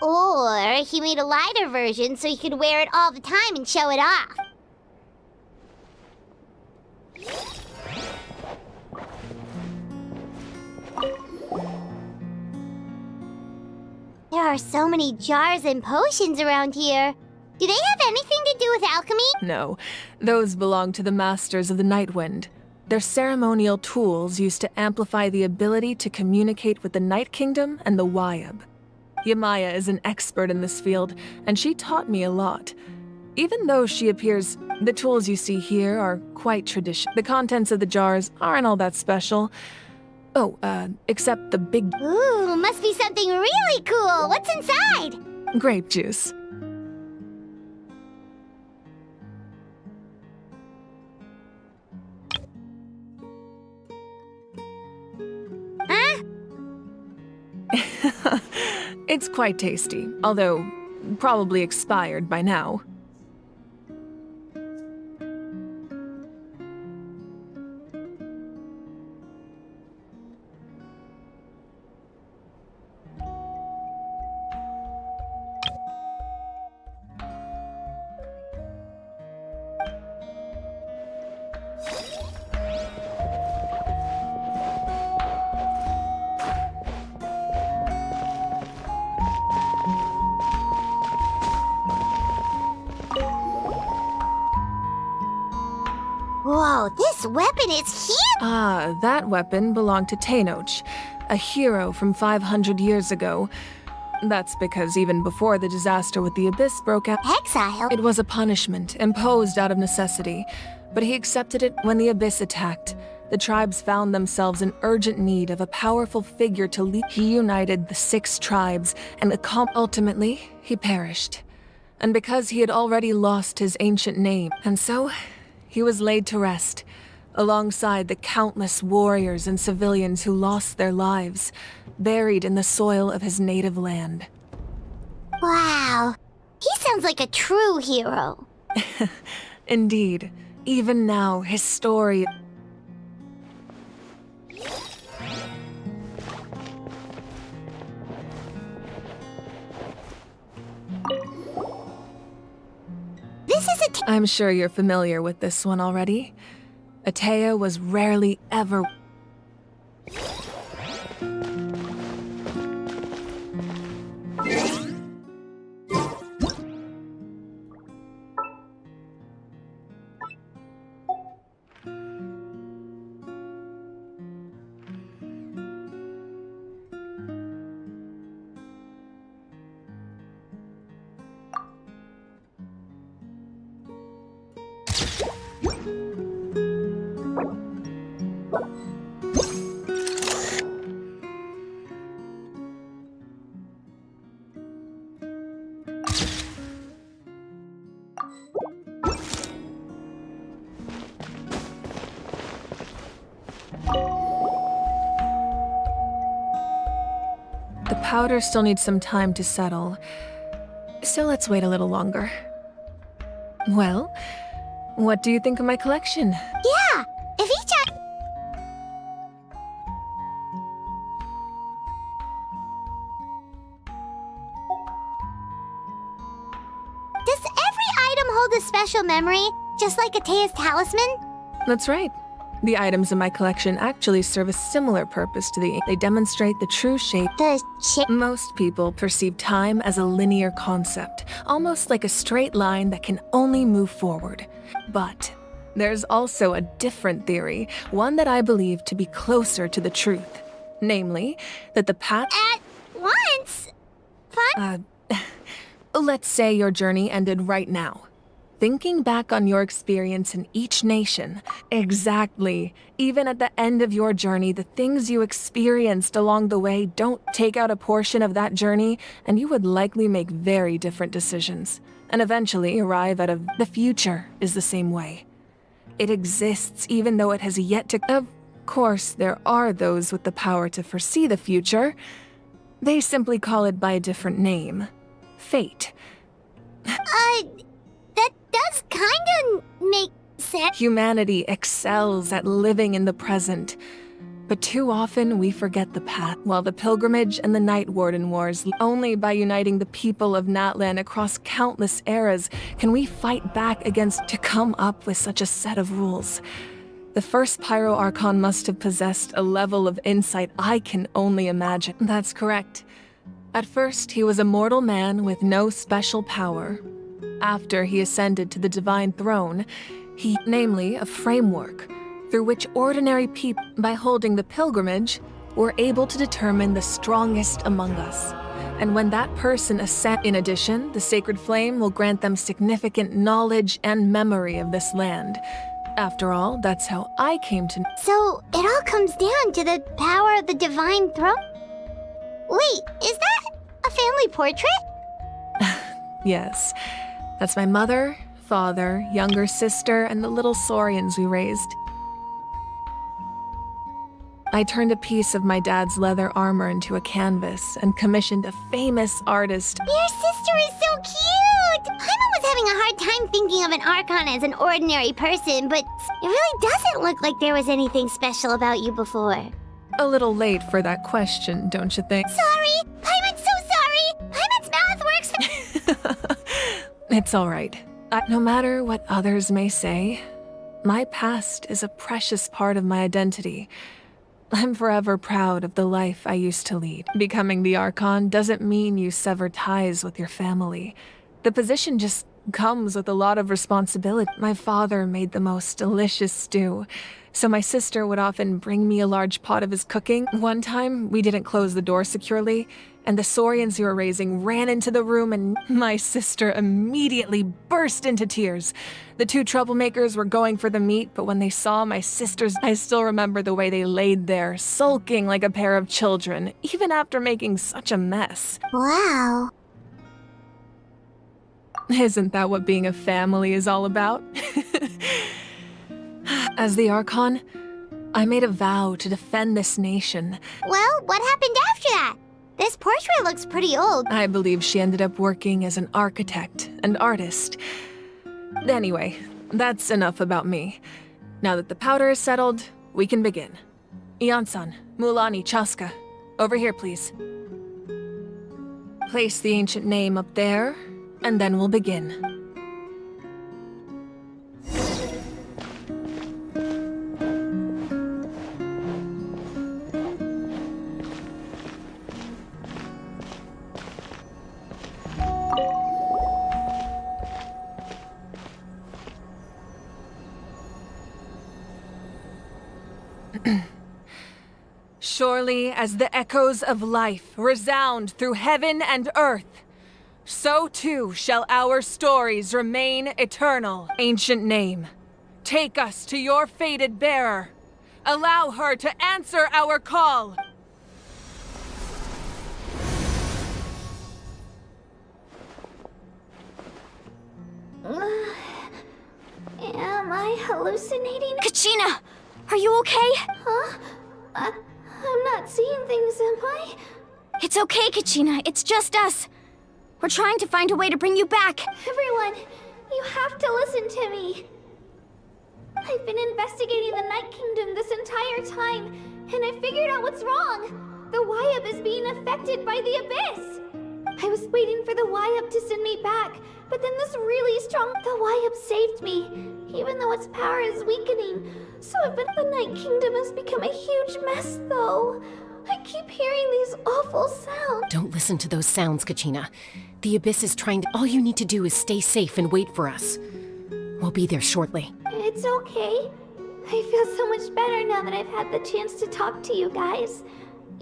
Speaker 6: Or he made a lighter version so he could wear it all the time and show it off. There are so many jars and potions around here. Do they have anything to do with alchemy?
Speaker 8: No, those belong to the Masters of the Nightwind. They're ceremonial tools used to amplify the ability to communicate with the Night Kingdom and the Wyab. Yamaya is an expert in this field, and she taught me a lot. Even though she appears, the tools you see here are quite traditional. The contents of the jars aren't all that special, except the big
Speaker 6: Ooh, must be something really cool. What's inside?
Speaker 8: grape juice.
Speaker 6: Huh?
Speaker 8: It's quite tasty, although probably expired by now.
Speaker 6: Whoa, this weapon is huge!
Speaker 8: Ah, that weapon belonged to Tenoch, a hero from 500 years ago. That's because even before the disaster with the Abyss broke out,
Speaker 6: Exile?
Speaker 8: it was a punishment imposed out of necessity, but he accepted it when the Abyss attacked. The tribes found themselves in urgent need of a powerful figure to lead. He united the 6 tribes, and ultimately, he perished. And because he had already lost his ancient name, and so he was laid to rest, alongside the countless warriors and civilians who lost their lives, buried in the soil of his native land.
Speaker 6: Wow. He sounds like a true hero.
Speaker 8: Indeed, even now, his story...
Speaker 6: This is a
Speaker 8: I'm sure you're familiar with this one already. Atea was rarely ever... The powder still needs some time to settle, so let's wait a little longer. Well, what do you think of my collection?
Speaker 6: Yeah, if each Does every item hold a special memory, just like Atea's talisman?
Speaker 8: That's right. The items in my collection actually serve a similar purpose to the... They demonstrate the true shape.
Speaker 6: The shape?
Speaker 8: Most people perceive time as a linear concept, almost like a straight line that can only move forward. But there's also a different theory, one that I believe to be closer to the truth. Namely, that the path...
Speaker 6: At once? Fun?
Speaker 8: Let's say your journey ended right now. Thinking back on your experience in each nation, exactly. Even at the end of your journey, the things you experienced along the way don't take out a portion of that journey, and you would likely make very different decisions, and eventually arrive at the future is the same way. It exists even though it has yet to... Of course, there are those with the power to foresee the future. They simply call it by a different name. Fate.
Speaker 6: That does kinda make sense.
Speaker 8: Humanity excels at living in the present, but too often we forget the past. While the Pilgrimage and the Night Warden Wars, only by uniting the people of Natlan across countless eras can we fight back against to come up with such a set of rules. The first Pyro Archon must have possessed a level of insight I can only imagine. That's correct. At first, he was a mortal man with no special power. After he ascended to the divine throne, namely a framework, through which ordinary people, by holding the pilgrimage, were able to determine the strongest among us. And when that person in addition, the sacred flame will grant them significant knowledge and memory of this land. After all, that's how I came to...
Speaker 6: So, it all comes down to the power of the Divine Throne? Wait, is that a family portrait?
Speaker 8: Yes. That's my mother, father, younger sister, and the little Saurians we raised. I turned a piece of my dad's leather armor into a canvas and commissioned a famous artist.
Speaker 6: Your sister is so cute! Paimon was having a hard time thinking of an Archon as an ordinary person, but it really doesn't look like there was anything special about you before.
Speaker 8: A little late for that question, don't you think?
Speaker 6: Sorry! Paimon's so sorry! Paimon's mouth works
Speaker 8: It's all right. No matter what others may say, my past is a precious part of my identity. I'm forever proud of the life I used to lead. Becoming the Archon doesn't mean you sever ties with your family. The position just comes with a lot of responsibility. My father made the most delicious stew, so my sister would often bring me a large pot of his cooking. One time, we didn't close the door securely, and the Saurians we were raising ran into the room, and my sister immediately burst into tears. The two troublemakers were going for the meat, but when they saw my sisters, I still remember the way they laid there, sulking like a pair of children, even after making such a mess.
Speaker 6: Wow.
Speaker 8: Isn't that what being a family is all about? As the Archon, I made a vow to defend this nation.
Speaker 6: Well, what happened after that? This portrait looks pretty old.
Speaker 8: I believe she ended up working as an architect and artist. Anyway, that's enough about me. Now that the powder is settled, we can begin. Ian-san, Mulani, Chaska, over here, please. Place the ancient name up there, and then we'll begin. Surely as the echoes of life resound through heaven and earth, so too shall our stories remain eternal. Ancient name, take us to your fated bearer. Allow her to answer our call.
Speaker 6: Am I hallucinating?
Speaker 1: Kachina! Are you okay?
Speaker 6: Huh? I'm not seeing things, am I?
Speaker 1: It's okay, Kachina. It's just us. We're trying to find a way to bring you back.
Speaker 6: Everyone, you have to listen to me. I've been investigating the Night Kingdom this entire time, and I figured out what's wrong. The Wyup is being affected by the Abyss. I was waiting for the Wyup to send me back, but then this really strong... The Wyup saved me, even though its power is weakening. So the Night Kingdom has become a huge mess, though. I keep hearing these awful sounds.
Speaker 2: Don't listen to those sounds, Kachina. The Abyss is trying to... All you need to do is stay safe and wait for us. We'll be there shortly.
Speaker 6: It's okay. I feel so much better now that I've had the chance to talk to you guys.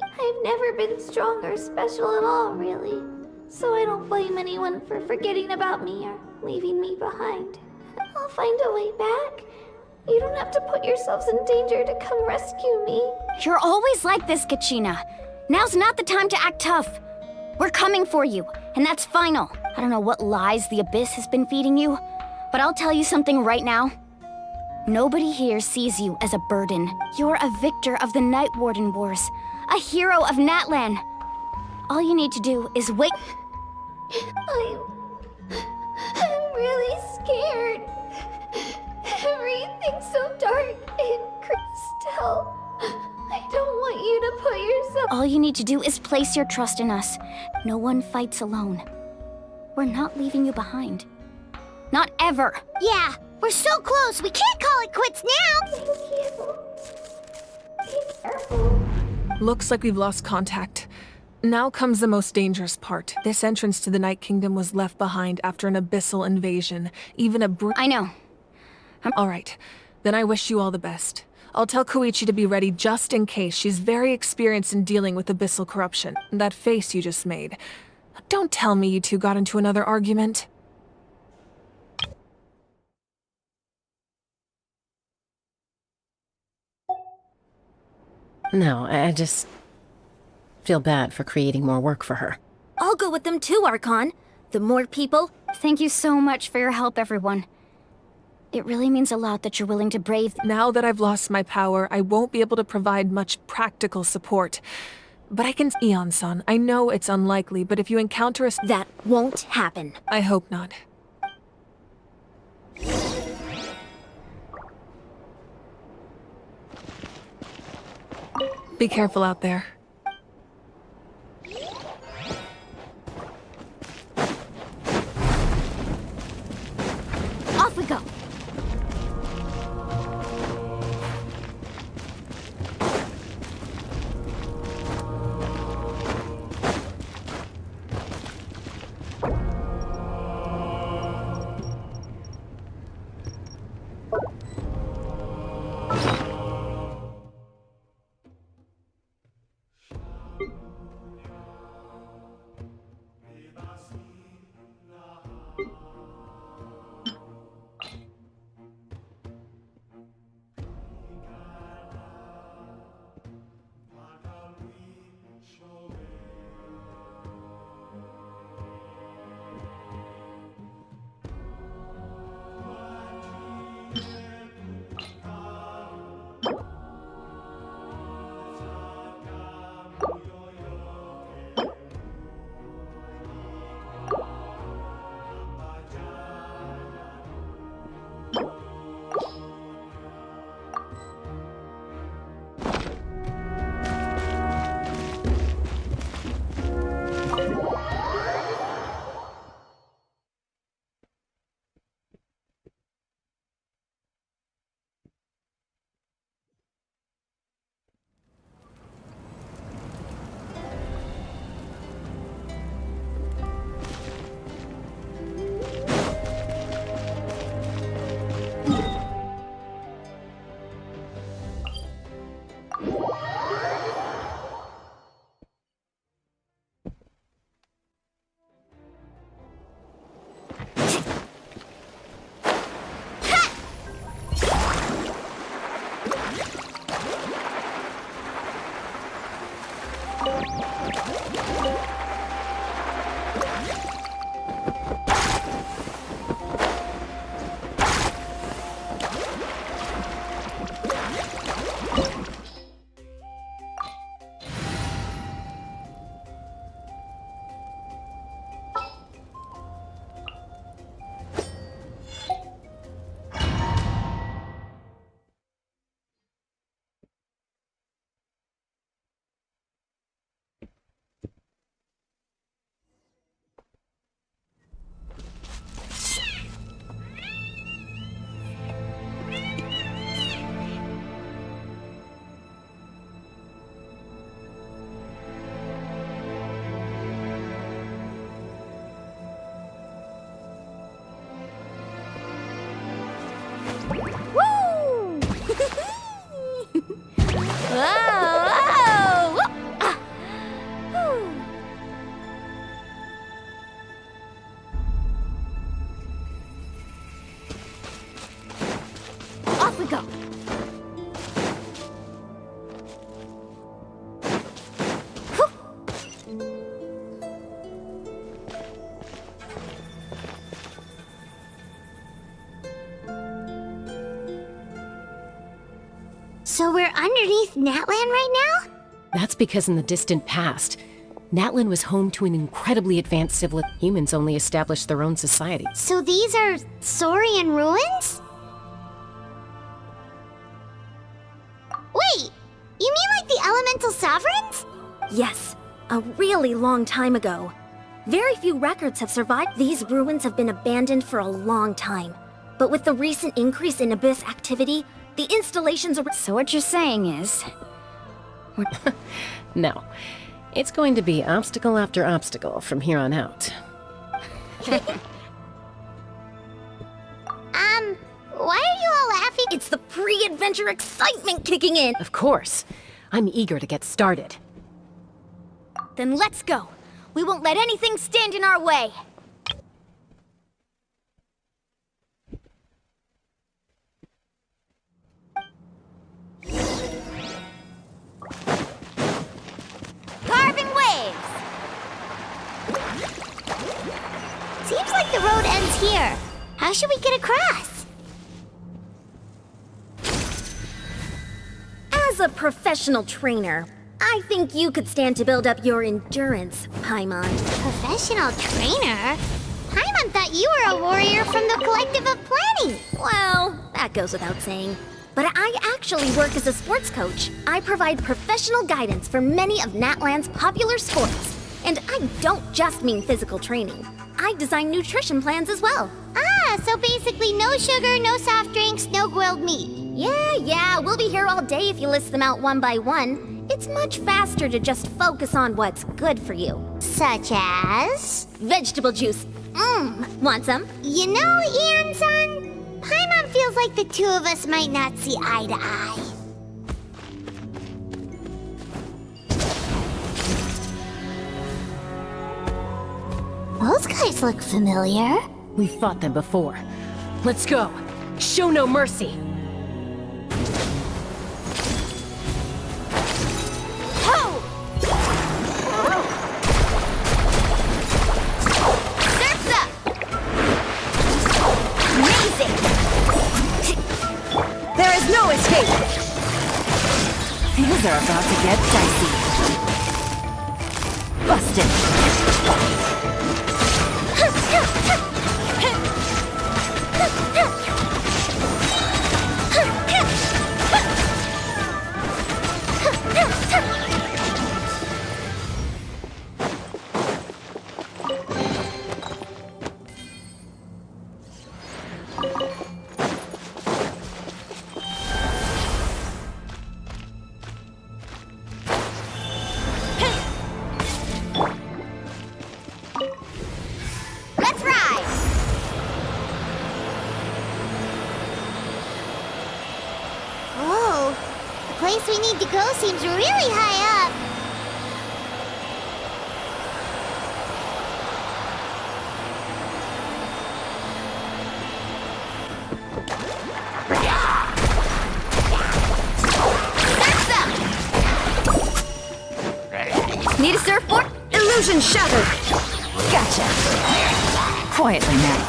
Speaker 6: I've never been strong or special at all, really. So I don't blame anyone for forgetting about me or leaving me behind. I'll find a way back. You don't have to put yourselves in danger to come rescue me.
Speaker 1: You're always like this, Kachina. Now's not the time to act tough. We're coming for you, and that's final. I don't know what lies the Abyss has been feeding you, but I'll tell you something right now. Nobody here sees you as a burden. You're a victor of the Night Warden Wars, a hero of Natlan. All you need to do is wait.
Speaker 6: I'm really scared. Everything's so dark and crystal. I don't want you to put yourself...
Speaker 1: All you need to do is place your trust in us. No one fights alone. We're not leaving you behind. Not ever.
Speaker 6: Yeah, we're so close. We can't call it quits now. Thank you. Be careful.
Speaker 8: Looks like we've lost contact. Now comes the most dangerous part. This entrance to the Night Kingdom was left behind after an abyssal invasion. Even a
Speaker 1: I know.
Speaker 8: All right. Then I wish you all the best. I'll tell Koichi to be ready just in case. She's very experienced in dealing with abyssal corruption. That face you just made. Don't tell me you two got into another argument.
Speaker 2: No, I just feel bad for creating more work for her.
Speaker 7: I'll go with them too, Archon. The more people...
Speaker 1: Thank you so much for your help, everyone. It really means a lot that you're willing to brave...
Speaker 12: Now that I've lost my power, I won't be able to provide much practical support. But I can... Eon-san, I know it's unlikely, but if you encounter us...
Speaker 7: That won't happen.
Speaker 12: I hope not. Be careful out there.
Speaker 1: Off we go! Off we go!
Speaker 6: So we're underneath Natlan right now?
Speaker 2: That's because in the distant past, Natlan was home to an incredibly advanced civilization. Humans only established their own society.
Speaker 6: So these are Saurian ruins? Wait! You mean like the elemental sovereigns?
Speaker 7: Yes, a really long time ago. Very few records have survived. These ruins have been abandoned for a long time. But with the recent increase in Abyss activity, the installations are...
Speaker 1: So what you're saying is...
Speaker 2: No. It's going to be obstacle after obstacle from here on out.
Speaker 6: Why are you all laughing?
Speaker 7: It's the pre-adventure excitement kicking in!
Speaker 2: Of course. I'm eager to get started.
Speaker 1: Then let's go. We won't let anything stand in our way.
Speaker 6: the road ends here. How should we get across?
Speaker 7: As a professional trainer, I think you could stand to build up your endurance, Paimon.
Speaker 6: Professional trainer? Paimon thought you were a warrior from the Collective of Planning.
Speaker 7: Well, that goes without saying. But I actually work as a sports coach. I provide professional guidance for many of Natlan's popular sports. And I don't just mean physical training. I design nutrition plans as well.
Speaker 6: Ah, so basically no sugar, no soft drinks, no grilled meat.
Speaker 7: Yeah, we'll be here all day if you list them out one by one. It's much faster to just focus on what's good for you.
Speaker 6: Such as?
Speaker 7: Vegetable juice. Want some?
Speaker 6: You know, Ian-san, Paimon feels like the two of us might not see eye to eye. Those guys look familiar.
Speaker 2: We've fought them before. Let's go. Show no mercy.
Speaker 7: No escape!
Speaker 10: Things are about to get dicey. Busted.
Speaker 6: Seems really high up.
Speaker 7: Need a surfboard? Illusion shattered.
Speaker 10: Gotcha. Quietly now.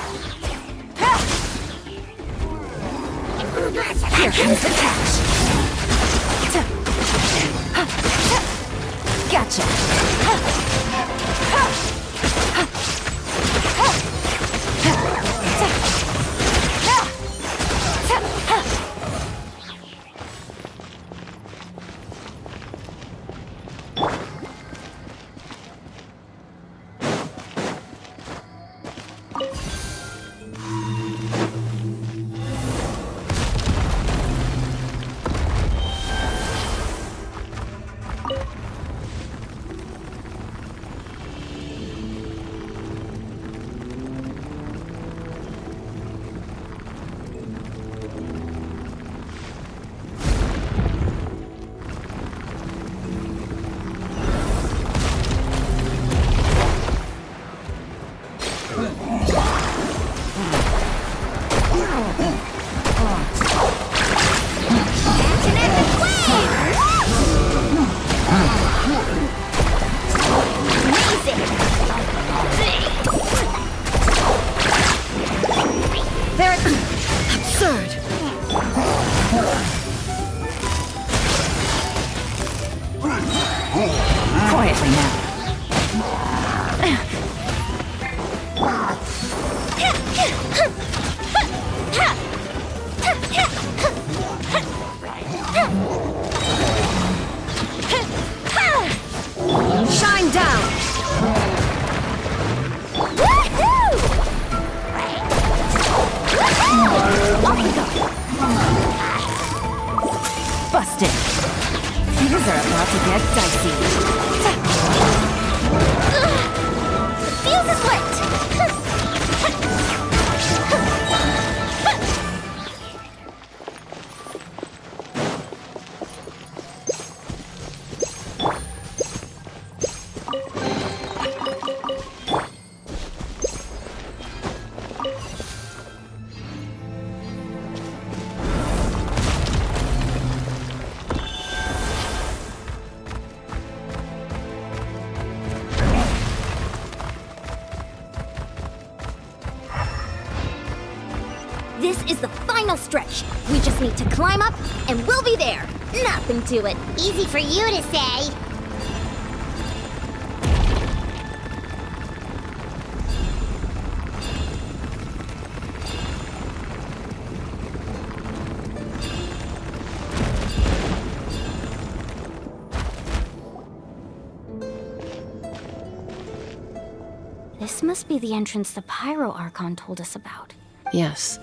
Speaker 10: Here comes the catch. Gotcha. Quietly now.
Speaker 7: Shine down!
Speaker 10: Busted. Things are about to get dicey.
Speaker 6: Fuse is lit! stretch. We just need to climb up, and we'll be there. Nothing to it. Easy for you to say.
Speaker 1: This must be the entrance the Pyro Archon told us about.
Speaker 2: Yes.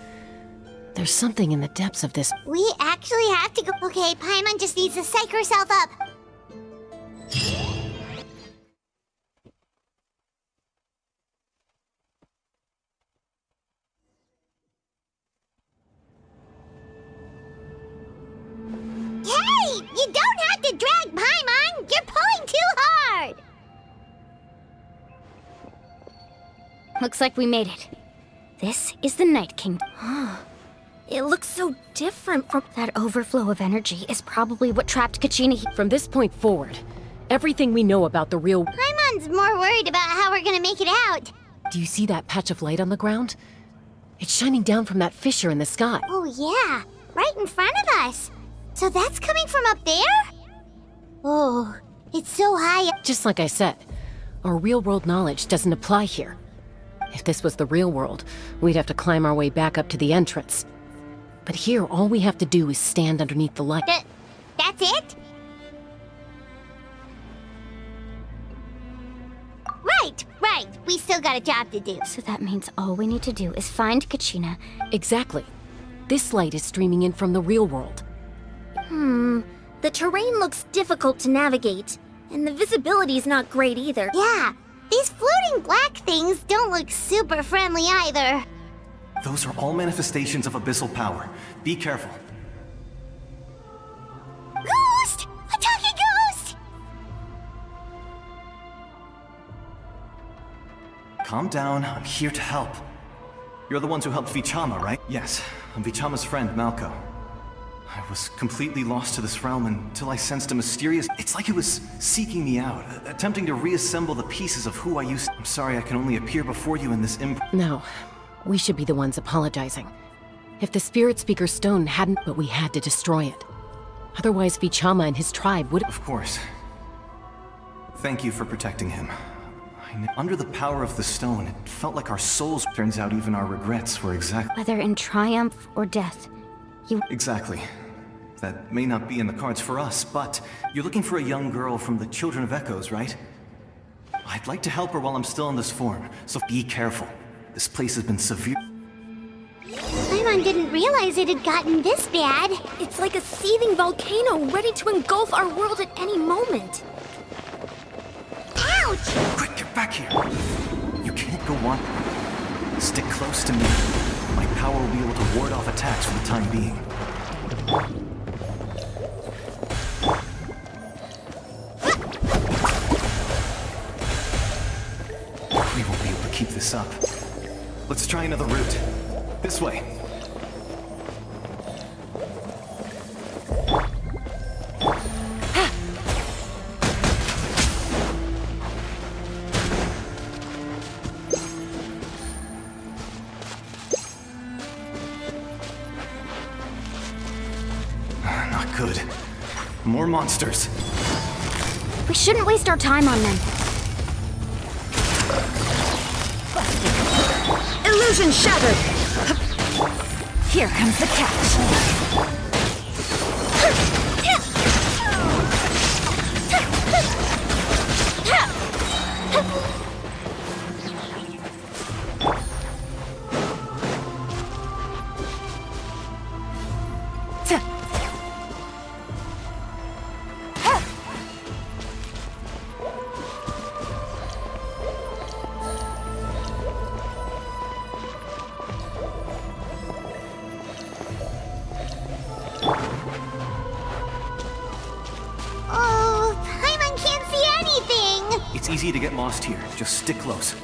Speaker 2: There's something in the depths of this.
Speaker 6: We actually have to go. Okay, Paimon just needs to psych herself up. Hey! You don't have to drag Paimon! You're pulling too hard!
Speaker 1: Looks like we made it. This is the Night Kingdom.
Speaker 6: It looks so different from...
Speaker 1: That overflow of energy is probably what trapped Kachina here.
Speaker 2: From this point forward, everything we know about the real...
Speaker 6: Paimon's more worried about how we're gonna make it out.
Speaker 2: Do you see that patch of light on the ground? It's shining down from that fissure in the sky.
Speaker 6: Oh yeah, right in front of us. So that's coming from up there? Oh, it's so high.
Speaker 2: Just like I said, our real-world knowledge doesn't apply here. If this was the real world, we'd have to climb our way back up to the entrance. But here, all we have to do is stand underneath the light.
Speaker 6: That's it? Right. We still got a job to do.
Speaker 1: So that means all we need to do is find Kachina.
Speaker 2: Exactly. This light is streaming in from the real world.
Speaker 6: The terrain looks difficult to navigate, and the visibility's not great either. Yeah, these floating black things don't look super friendly either.
Speaker 11: Those are all manifestations of abyssal power. Be careful.
Speaker 6: Ghost! A talking ghost!
Speaker 11: Calm down, I'm here to help. You're the ones who helped Vichama, right? Yes, I'm Vichama's friend, Malko. I was completely lost to this realm until I sensed a mysterious... It's like it was seeking me out, attempting to reassemble the pieces of who I used... I'm sorry I can only appear before you in this
Speaker 2: No, we should be the ones apologizing. If the Spirit Speaker stone hadn't... But we had to destroy it. Otherwise, Vichama and his tribe would...
Speaker 11: Of course. Thank you for protecting him. Under the power of the stone, it felt like our souls... Turns out even our regrets were exactly...
Speaker 1: Whether in triumph or death,
Speaker 11: Exactly. That may not be in the cards for us, but you're looking for a young girl from the Children of Echoes, right? I'd like to help her while I'm still in this form, so be careful. This place has been severe...
Speaker 6: Paimon didn't realize it had gotten this bad. It's like a seething volcano ready to engulf our world at any moment. Ouch!
Speaker 11: Quick, get back here! You can't go on. Stick close to me. My power will be able to ward off attacks for the time being. We won't be able to keep this up. Let's try another route. This way. Not good. More monsters.
Speaker 1: we shouldn't waste our time on them.
Speaker 7: Illusion shattered! Here comes the catch.
Speaker 6: Oh, Paimon can't see anything!
Speaker 11: It's easy to get lost here. Just stick close.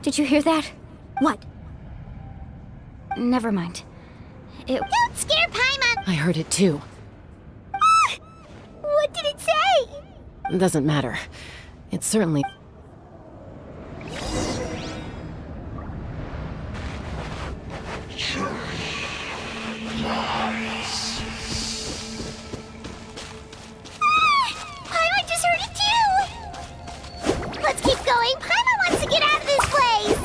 Speaker 1: Did you hear that?
Speaker 7: What?
Speaker 1: Never mind. It...
Speaker 6: Don't scare Paimon!
Speaker 2: I heard it too.
Speaker 6: What did it say?
Speaker 2: Doesn't matter. It's certainly...
Speaker 6: Paimon just heard it too! Let's keep going. Paimon wants to get out of this place!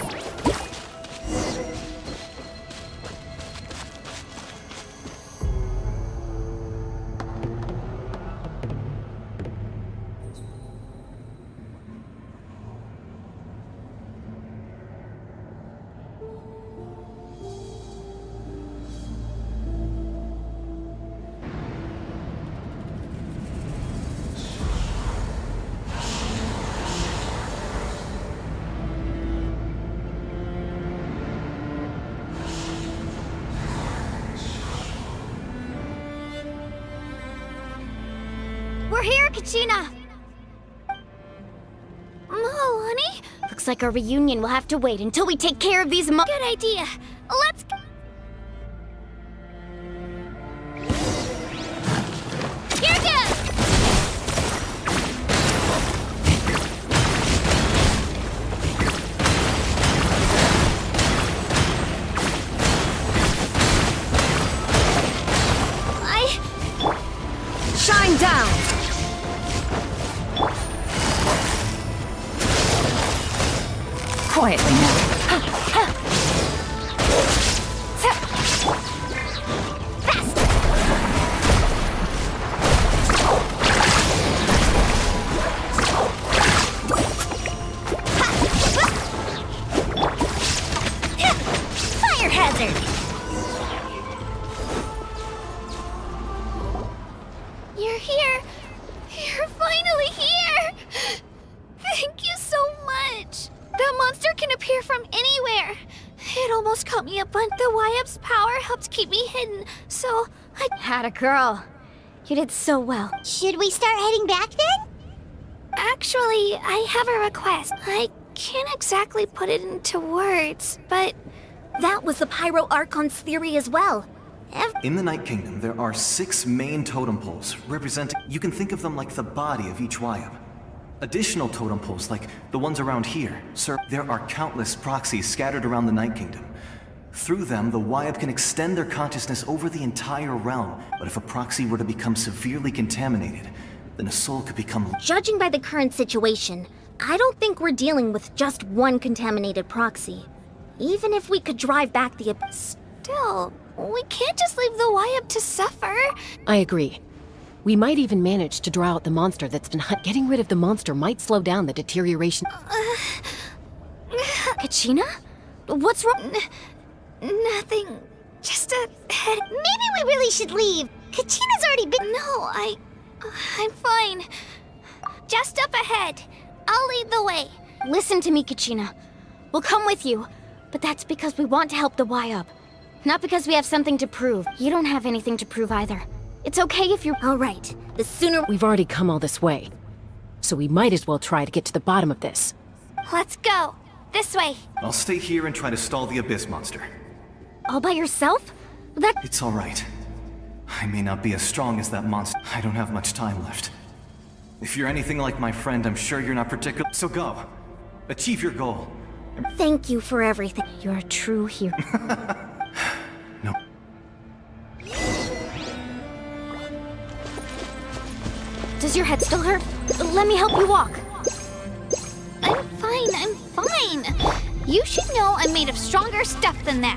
Speaker 1: We're here, Kachina!
Speaker 6: Oh, honey?
Speaker 1: Looks like our reunion will have to wait until we take care of these
Speaker 6: Good idea. Let's go. Here goes!
Speaker 2: Shine down!
Speaker 10: Quietly now.
Speaker 6: Fire hazard! You're here. You're finally here. Thank you so much. That monster can appear from anywhere. It almost caught me up, but the Y-Up's power helped keep me hidden, so I...
Speaker 1: Had a girl. You did so well.
Speaker 6: Should we start heading back then? Actually, I have a request. I can't exactly put it into words, but...
Speaker 7: That was the Pyro Archon's theory as well.
Speaker 11: In the Night Kingdom, there are 6 main totem poles, representing... You can think of them like the body of each Y-Up. Additional totem poles, like the ones around here, sir, there are countless proxies scattered around the Night Kingdom. Through them, the Y-Up can extend their consciousness over the entire realm, but if a proxy were to become severely contaminated, then a soul could become...
Speaker 6: Judging by the current situation, I don't think we're dealing with just one contaminated proxy. Even if we could drive back the... Still, we can't just leave the Y-Up to suffer.
Speaker 2: I agree. We might even manage to draw out the monster that's been getting rid of the monster might slow down the deterioration.
Speaker 1: Kachina? What's wrong?
Speaker 6: Nothing. Just a head. Maybe we really should leave. Kachina's already been... No, I'm fine. Just up ahead. I'll lead the way.
Speaker 1: Listen to me, Kachina. We'll come with you, but that's because we want to help the Y-Up. Not because we have something to prove. You don't have anything to prove either. It's okay if you're...
Speaker 6: All right. The sooner...
Speaker 2: We've already come all this way, so we might as well try to get to the bottom of this.
Speaker 6: Let's go. This way.
Speaker 11: I'll stay here and try to stall the Abyss monster.
Speaker 1: All by yourself?
Speaker 11: It's all right. I may not be as strong as that monster. I don't have much time left. If you're anything like my friend, I'm sure you're not particular. So go. Achieve your goal.
Speaker 6: Thank you for everything.
Speaker 1: You're a true hero.
Speaker 11: No.
Speaker 1: Does your head still hurt? Let me help you walk.
Speaker 6: I'm fine. You should know I'm made of stronger stuff than that.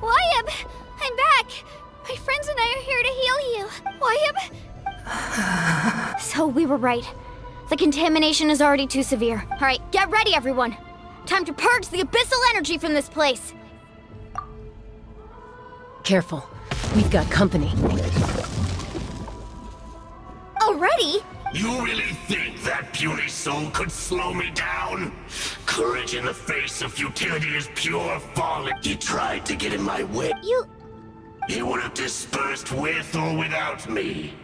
Speaker 6: Y-Up, I'm back. My friends and I are here to heal you. Y-Up.
Speaker 1: So we were right. The contamination is already too severe. All right, get ready, everyone. Time to purge the abyssal energy from this place!
Speaker 2: Careful. We've got company.
Speaker 1: Already?
Speaker 13: You really think that puny soul could slow me down? Courage in the face of futility is pure folly. He tried to get in my way. He would have dispersed with or without me.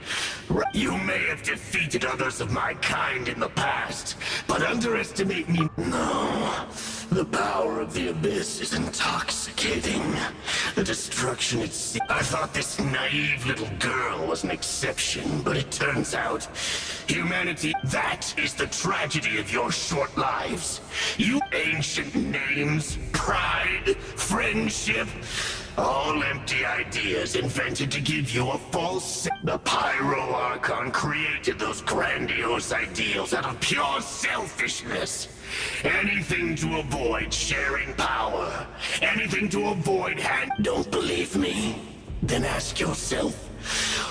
Speaker 13: You may have defeated others of my kind in the past, but underestimate me. No. The power of the Abyss is intoxicating. The destruction it seeks. I thought this naive little girl was an exception, but it turns out humanity, that is the tragedy of your short lives. You ancient names, pride, friendship, all empty ideas invented to give you a false. The Pyro Archon created those grandiose ideals out of pure selfishness. Anything to avoid sharing power. Anything to avoid Don't believe me? Then ask yourself,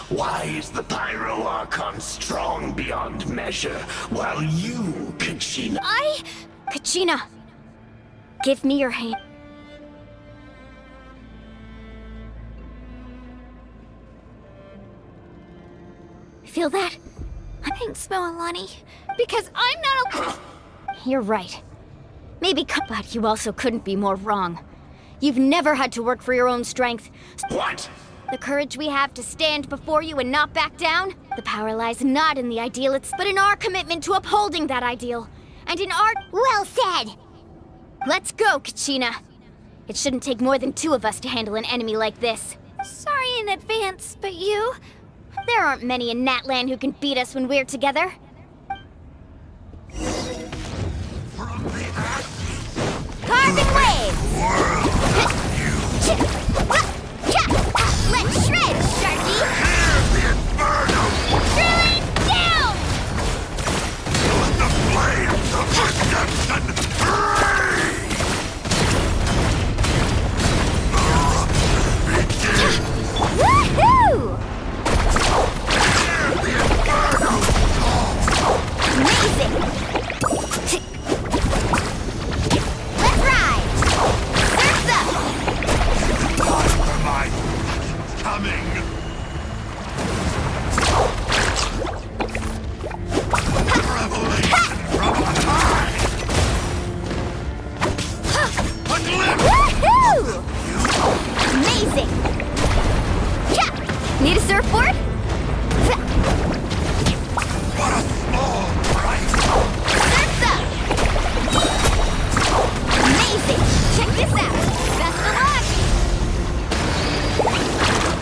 Speaker 13: why is the Pyro Archon strong beyond measure, while you, Kachina...
Speaker 1: Kachina! Give me your hand. Feel that?
Speaker 6: Thanks, Moalani. Because I'm not
Speaker 1: You're right. Maybe but you also couldn't be more wrong. You've never had to work for your own strength.
Speaker 13: What?
Speaker 1: The courage we have to stand before you and not back down? The power lies not in the ideal, but in our commitment to upholding that ideal. And in our...
Speaker 6: Well said!
Speaker 1: Let's go, Kachina. It shouldn't take more than two of us to handle an enemy like this.
Speaker 6: Sorry in advance, but you...
Speaker 1: There aren't many in Natlan who can beat us when we're together. Carving waves! Let's shred, Sharky! Drilling down!
Speaker 13: The flames of redemption
Speaker 1: Woohoo! Amazing! Let's ride! Surf's up!
Speaker 13: coming! Revelation from on high! A glimpse!
Speaker 1: Woohoo! Amazing! Need a surfboard?
Speaker 13: What a small price!
Speaker 1: Surf's up! Amazing! Check this out! Best of luck!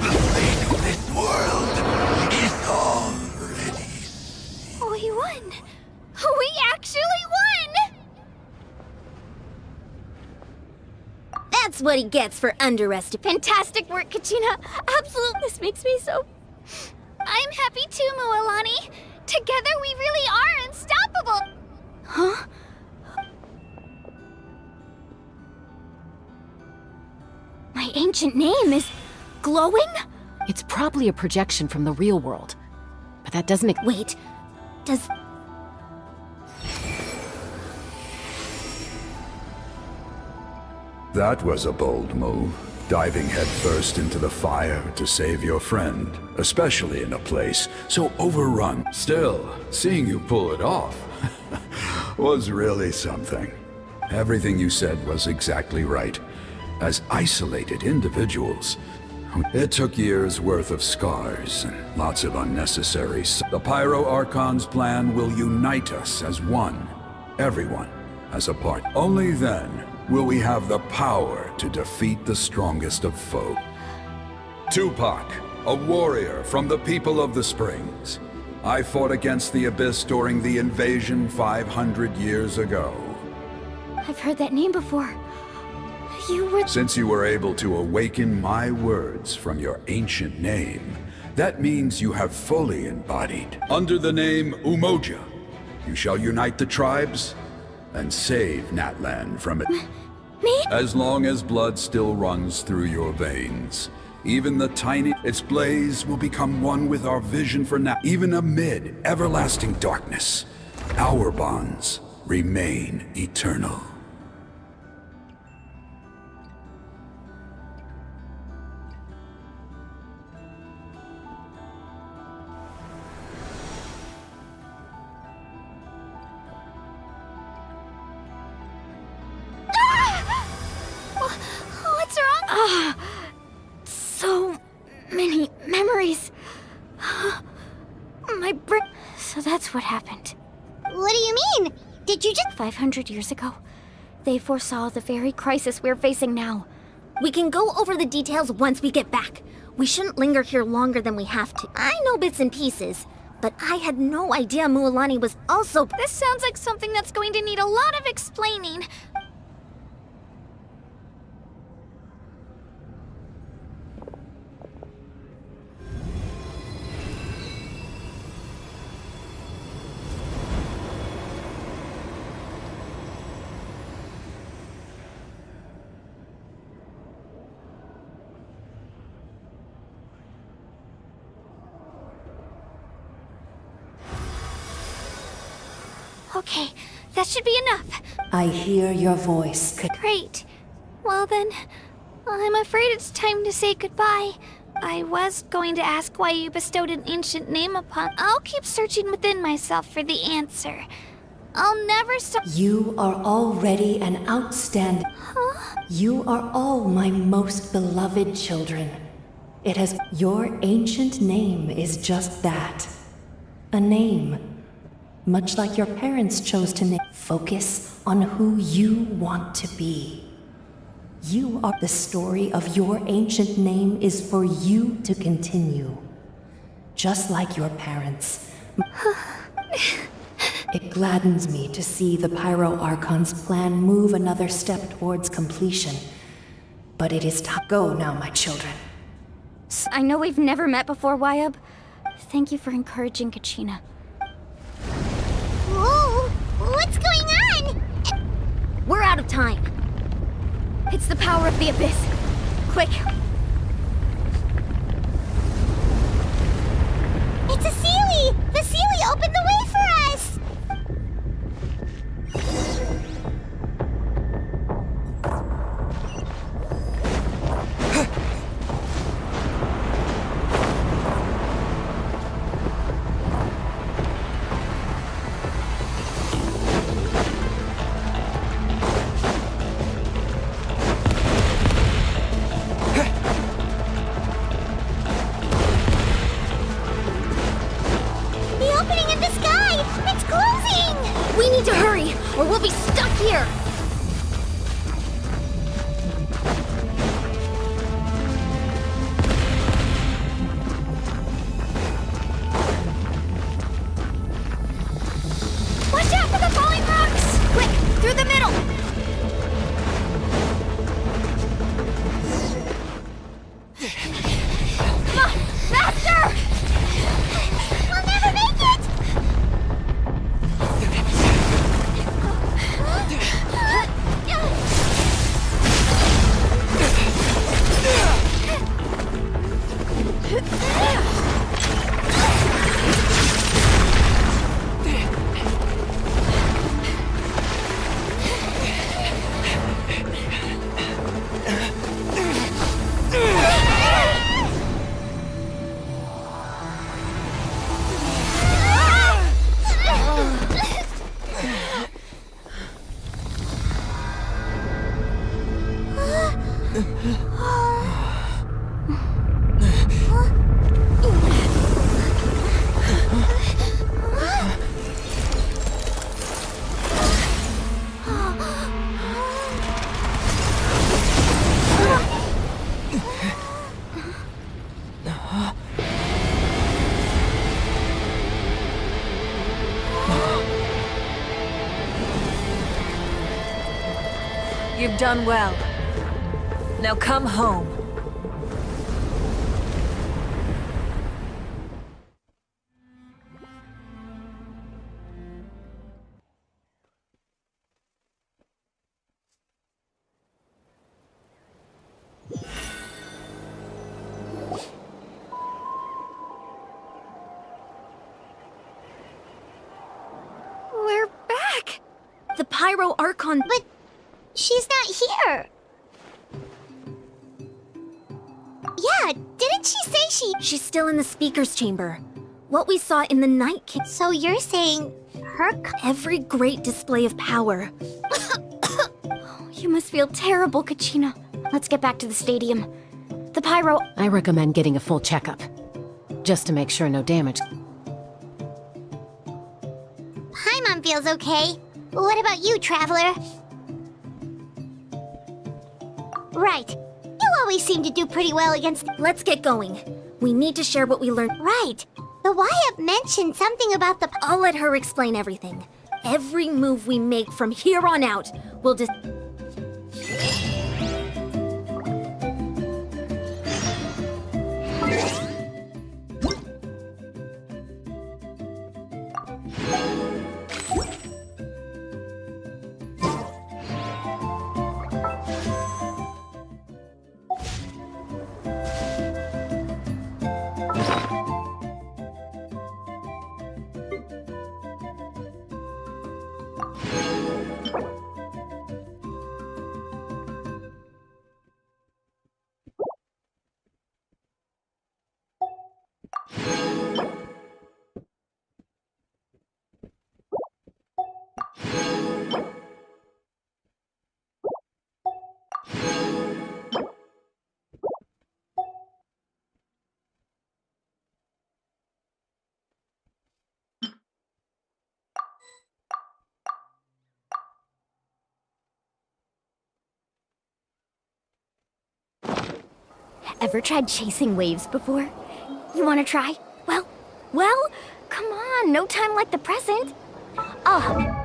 Speaker 13: The fate of this world is already...
Speaker 6: We won! We actually won!
Speaker 1: That's what he gets for underestimating. Fantastic work, Kachina! Absolutely, this makes me so...
Speaker 6: I'm happy too, Moalani. Together we really are unstoppable!
Speaker 1: Huh? My ancient name is... glowing?
Speaker 2: It's probably a projection from the real world. But that doesn't...
Speaker 1: Wait, does...
Speaker 4: That was a bold move, diving headfirst into the fire to save your friend, especially in a place so overrun. Still, seeing you pull it off was really something. Everything you said was exactly right. As isolated individuals, it took years' worth of scars and lots of unnecessary... The Pyro Archon's plan will unite us as one, everyone as a part. Only then will we have the power to defeat the strongest of foes. Tupac, a warrior from the people of the Springs. I fought against the Abyss during the invasion 500 years ago.
Speaker 1: I've heard that name before. You were...
Speaker 4: Since you were able to awaken my words from your ancient name, that means you have fully embodied. Under the name Umoja, you shall unite the tribes and save Natlan from it.
Speaker 1: Me?
Speaker 4: As long as blood still runs through your veins, even the tiny... Its blaze will become one with our vision for now. Even amid everlasting darkness, our bonds remain eternal.
Speaker 6: mean? Did you just—
Speaker 1: 500 years ago, they foresaw the very crisis we're facing now.
Speaker 6: We can go over the details once we get back. We shouldn't linger here longer than we have to. I know bits and pieces, but I had no idea Mualani was also—
Speaker 1: This sounds like something that's going to need a lot of explaining. Okay, that should be enough.
Speaker 14: I hear your voice.
Speaker 1: Great. Well then, I'm afraid it's time to say goodbye. I was going to ask why you bestowed an ancient name upon— I'll keep searching within myself for the answer. I'll never stop—
Speaker 14: You are already an outstanding—
Speaker 1: Huh?
Speaker 14: You are all my most beloved children. It has— Your ancient name is just that. A name. Much like your parents chose to focus on who you want to be. You are— The story of your ancient name is for you to continue. Just like your parents. It gladdens me to see the Pyro Archon's plan move another step towards completion. But it is time. Go now, my children.
Speaker 1: I know we've never met before, Wayab. Thank you for encouraging Kachina.
Speaker 6: Whoa! What's going on?
Speaker 1: We're out of time. It's the power of the Abyss. Quick.
Speaker 6: It's a Sealy! The Sealy opened the way for us!
Speaker 1: Or we'll be stuck here! Watch out for the falling rocks! Quick, through the middle! Come on, faster!
Speaker 6: We'll never make it!
Speaker 12: You've done well. Now come home.
Speaker 1: We're back! The Pyro Archon—
Speaker 6: But she's not here. Yeah, didn't she say
Speaker 1: She's still in the speaker's chamber. What we saw in the Night King—
Speaker 6: So you're saying her—
Speaker 1: Every great display of power. You must feel terrible, Kachina. Let's get back to the stadium. The Pyro—
Speaker 2: I recommend getting a full checkup. Just to make sure no damage.
Speaker 6: Paimon feels feels okay. What about you, Traveler? Right. You always seem to do pretty well against...
Speaker 7: Let's get going. We need to share what we learned.
Speaker 6: Right. The Wyatt mentioned something about the...
Speaker 7: I'll let her explain everything. Every move we make from here on out will
Speaker 1: Ever tried chasing waves before? You wanna try? Well, come on, no time like the present. Oh.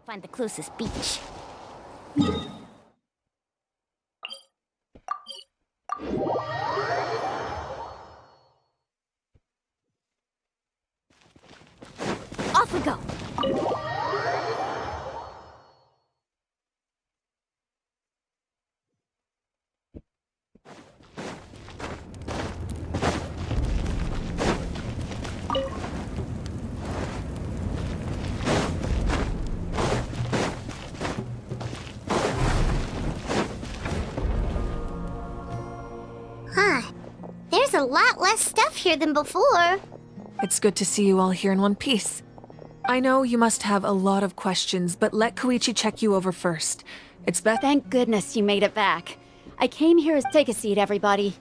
Speaker 1: Find the closest beach. Off we go.
Speaker 6: Huh. There's a lot less stuff here than before.
Speaker 12: It's good to see you all here in one piece. I know you must have a lot of questions, but let Koichi check you over first. It's best—
Speaker 7: Thank goodness you made it back. I came here to take a seat, everybody.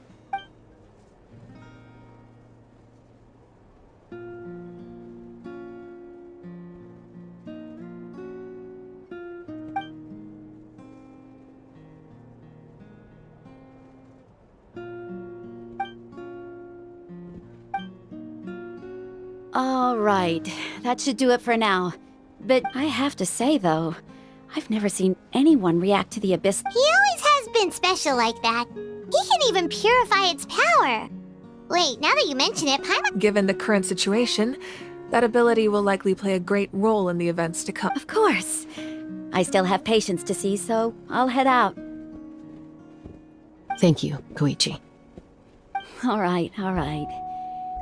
Speaker 7: All right, that should do it for now. But I have to say, though, I've never seen anyone react to the Abyss.
Speaker 6: He always has been special like that. He can even purify its power. Wait, now that you mention it, Paimon—
Speaker 12: Given the current situation, that ability will likely play a great role in the events to come.
Speaker 7: Of course. I still have patients to see, so I'll head out.
Speaker 2: Thank you, Koichi.
Speaker 7: All right, all right.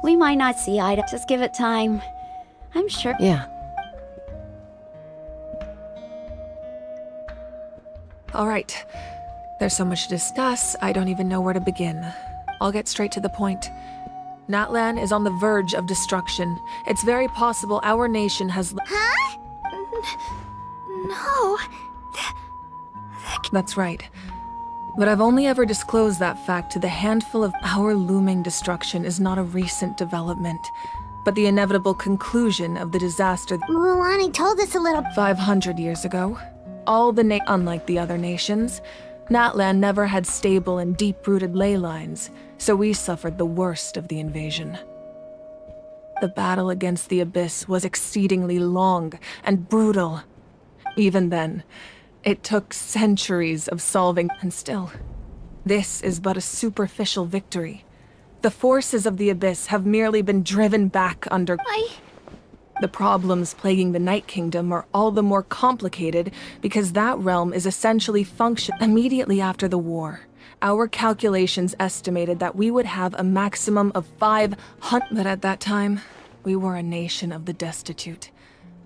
Speaker 7: We might not see eye to— Just give it time. I'm sure—
Speaker 2: Yeah.
Speaker 12: All right. There's so much to discuss, I don't even know where to begin. I'll get straight to the point. Natlan is on the verge of destruction. It's very possible our nation has—
Speaker 6: Huh? No.
Speaker 12: That's right. But I've only ever disclosed that fact to the handful of— Our looming destruction is not a recent development, but the inevitable conclusion of the disaster—
Speaker 6: Mulani told us a little—
Speaker 12: 500 years ago. Unlike the other nations, Natlan never had stable and deep-rooted ley lines, so we suffered the worst of the invasion. The battle against the Abyss was exceedingly long and brutal. Even then, it took centuries of solving, and still, this is but a superficial victory. The forces of the Abyss have merely been driven back under— The problems plaguing the Night Kingdom are all the more complicated because that realm is essentially immediately after the war. Our calculations estimated that we would have a maximum of 500, but at that time, we were a nation of the destitute.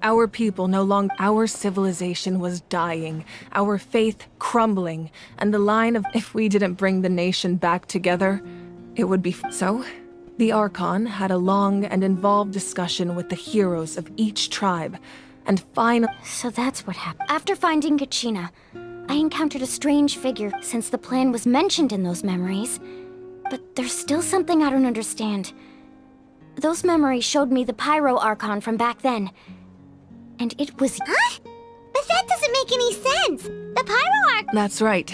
Speaker 12: Our people no longer— Our civilization was dying, our faith crumbling, and the line of— If we didn't bring the nation back together, it would be— So, The Archon had a long and involved discussion with the heroes of each tribe, and finally—
Speaker 1: So that's what happened. After finding Kachina, I encountered a strange figure since the plan was mentioned in those memories. But there's still something I don't understand. Those memories showed me the Pyro Archon from back then. And it was—
Speaker 6: Huh? But that doesn't make any sense! The Pyro Archon—
Speaker 12: That's right.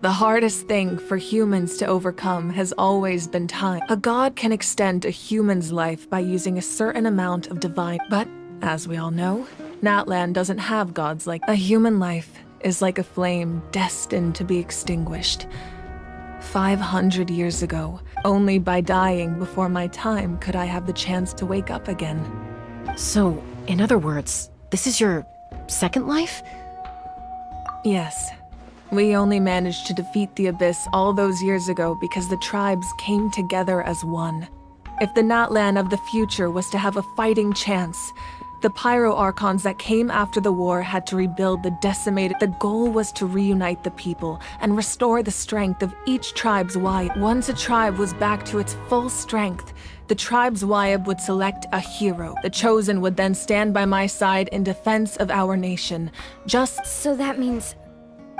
Speaker 12: The hardest thing for humans to overcome has always been time. A god can extend a human's life by using a certain amount of divine— But, as we all know, Natlan doesn't have gods like— A human life is like a flame destined to be extinguished. 500 years ago, only by dying before my time could I have the chance to wake up again.
Speaker 2: So, in other words, this is your second life?
Speaker 12: Yes. We only managed to defeat the Abyss all those years ago because the tribes came together as one. If the Natlan of the future was to have a fighting chance, the Pyro Archons that came after the war had to rebuild the decimated— The goal was to reunite the people and restore the strength of each tribe's Wayab. Once a tribe was back to its full strength, the tribe's Wayab would select a hero. The Chosen would then stand by my side in defense of our nation. Just—
Speaker 1: So that means—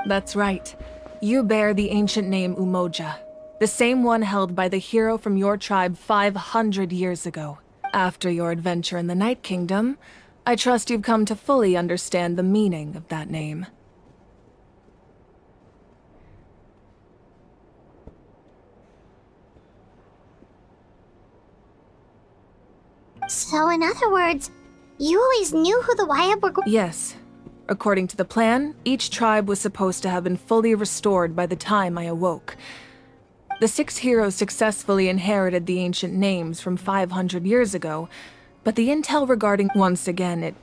Speaker 12: That's right. You bear the ancient name Umoja, the same one held by the hero from your tribe 500 years ago. After your adventure in the Night Kingdom, I trust you've come to fully understand the meaning of that name.
Speaker 6: So in other words, you always knew who the Wayab were
Speaker 12: Yes. According to the plan, each tribe was supposed to have been fully restored by the time I awoke. The 6 heroes successfully inherited the ancient names from 500 years ago, but the intel regarding— Once again, it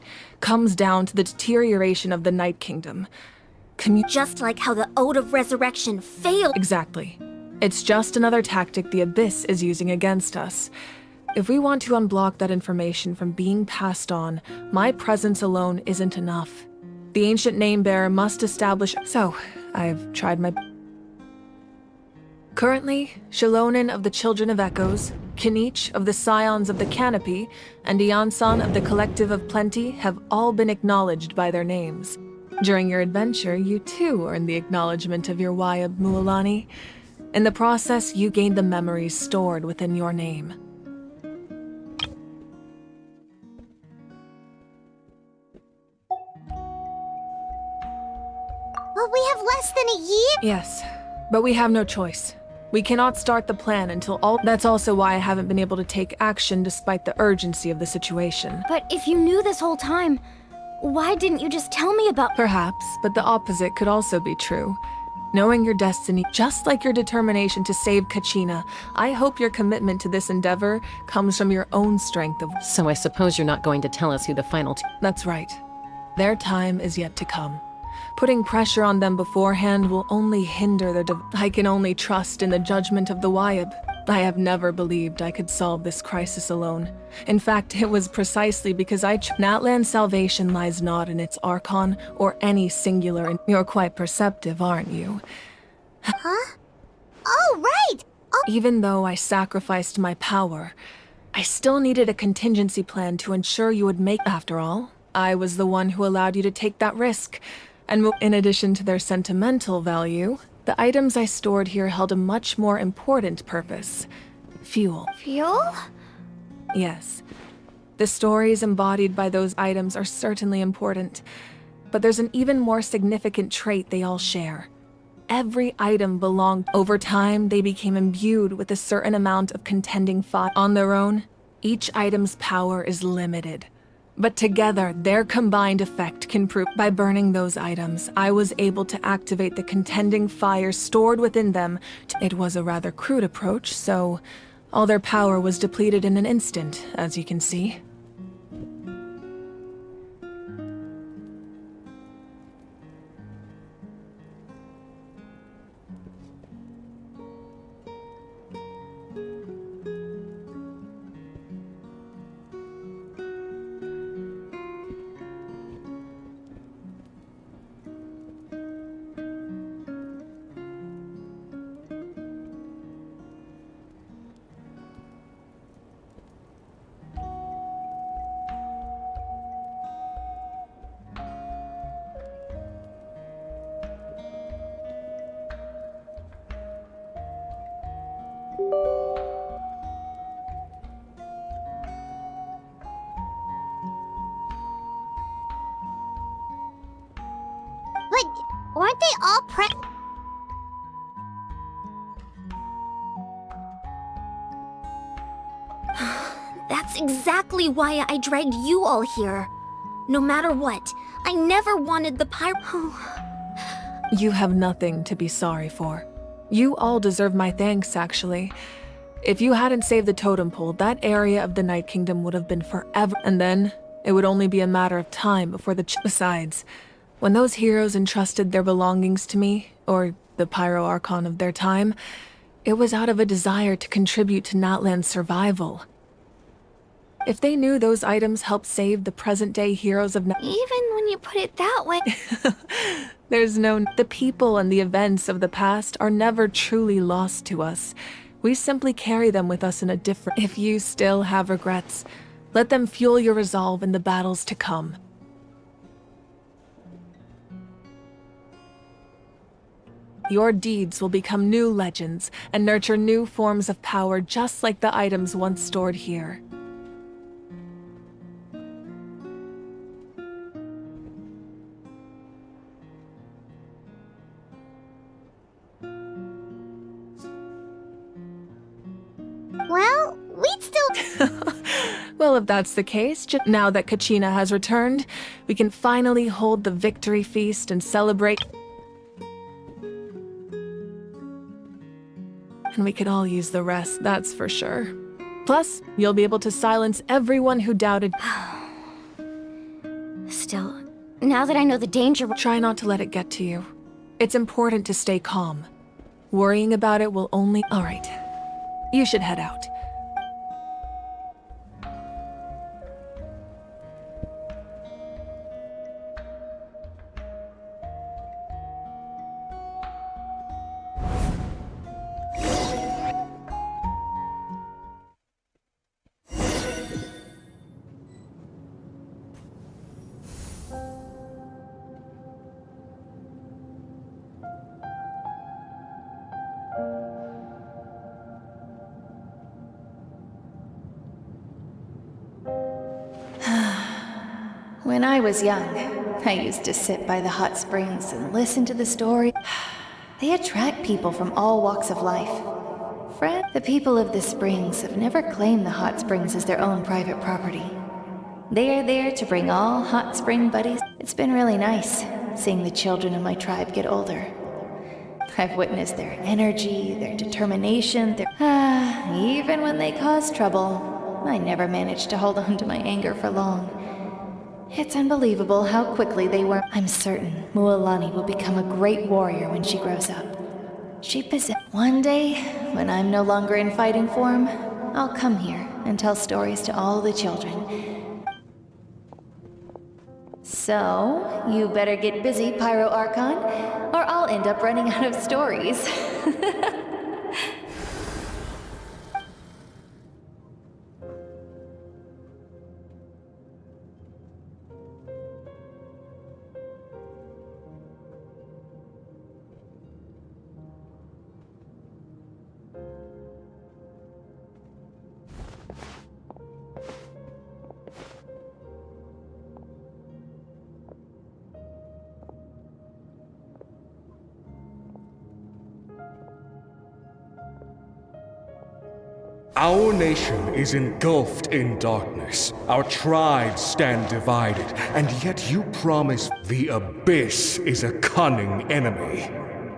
Speaker 12: comes down to the deterioration of the Night Kingdom.
Speaker 6: Just like how the Ode of Resurrection failed—
Speaker 12: Exactly. It's just another tactic the Abyss is using against us. If we want to unblock that information from being passed on, my presence alone isn't enough. The ancient name-bearer must establish— So, I've tried my— Currently, Shalonin of the Children of Echoes, Kinich of the Scions of the Canopy, and Iansan of the Collective of Plenty have all been acknowledged by their names. During your adventure, you too earned the acknowledgement of your Wayab, Mualani. In the process, you gained the memories stored within your name.
Speaker 6: But we have less than a year—
Speaker 12: Yes, but we have no choice. We cannot start the plan until all— That's also why I haven't been able to take action despite the urgency of the situation.
Speaker 1: But if you knew this whole time, why didn't you just tell me about—
Speaker 12: Perhaps, but the opposite could also be true. Knowing your destiny, just like your determination to save Kachina, I hope your commitment to this endeavor comes from your own strength of—
Speaker 2: So I suppose you're not going to tell us who the final
Speaker 12: That's right. Their time is yet to come. Putting pressure on them beforehand will only hinder their I can only trust in the judgment of the Wayab. I have never believed I could solve this crisis alone. In fact, it was precisely because Natlan's salvation lies not in its Archon or any singular— You're quite perceptive, aren't you?
Speaker 6: Huh? Oh, right! Oh.
Speaker 12: Even though I sacrificed my power, I still needed a contingency plan to ensure you would make— After all, I was the one who allowed you to take that risk. And in addition to their sentimental value, the items I stored here held a much more important purpose. Fuel.
Speaker 6: Fuel?
Speaker 12: Yes. The stories embodied by those items are certainly important, but there's an even more significant trait they all share. Every item belonged— Over time, they became imbued with a certain amount of contending fire. On their own, each item's power is limited. But together, their combined effect can prove— By burning those items, I was able to activate the contending fire stored within them. It was a rather crude approach, so all their power was depleted in an instant, as you can see.
Speaker 6: But weren't they all
Speaker 15: That's exactly why I dragged you all here. No matter what, I never wanted the pyro.
Speaker 12: You have nothing to be sorry for. You all deserve my thanks, actually. If you hadn't saved the totem pole, that area of the Night Kingdom would have been forever, and then it would only be a matter of time before Besides, when those heroes entrusted their belongings to me, or the Pyro Archon of their time, it was out of a desire to contribute to Natlan's survival. If they knew those items helped save the present-day heroes of
Speaker 15: Even when you put it that way...
Speaker 12: The people and the events of the past are never truly lost to us. We simply carry them with us in a different... If you still have regrets, let them fuel your resolve in the battles to come. Your deeds will become new legends and nurture new forms of power just like the items once stored here.
Speaker 6: Well, we'd still...
Speaker 12: Well, if that's the case, now that Kachina has returned, we can finally hold the victory feast and celebrate. And we could all use the rest, that's for sure. Plus, you'll be able to silence everyone who doubted.
Speaker 1: Still, now that I know the danger...
Speaker 12: Try not to let it get to you. It's important to stay calm. Worrying about it will only... Alright. You should head out.
Speaker 16: When I was young, I used to sit by the hot springs and listen to the story. They attract people from all walks of life. Fred, the people of the springs have never claimed the hot springs as their own private property. They are there to bring all hot spring buddies. It's been really nice, seeing the children of my tribe get older. I've witnessed their energy, their determination, even when they cause trouble, I never managed to hold on to my anger for long. It's unbelievable how quickly they were. I'm certain Mualani will become a great warrior when she grows up. One day, when I'm no longer in fighting form, I'll come here and tell stories to all the children. So, you better get busy, Pyro Archon, or I'll end up running out of stories.
Speaker 17: Our nation is engulfed in darkness. Our tribes stand divided, and yet you promise the Abyss is a cunning enemy.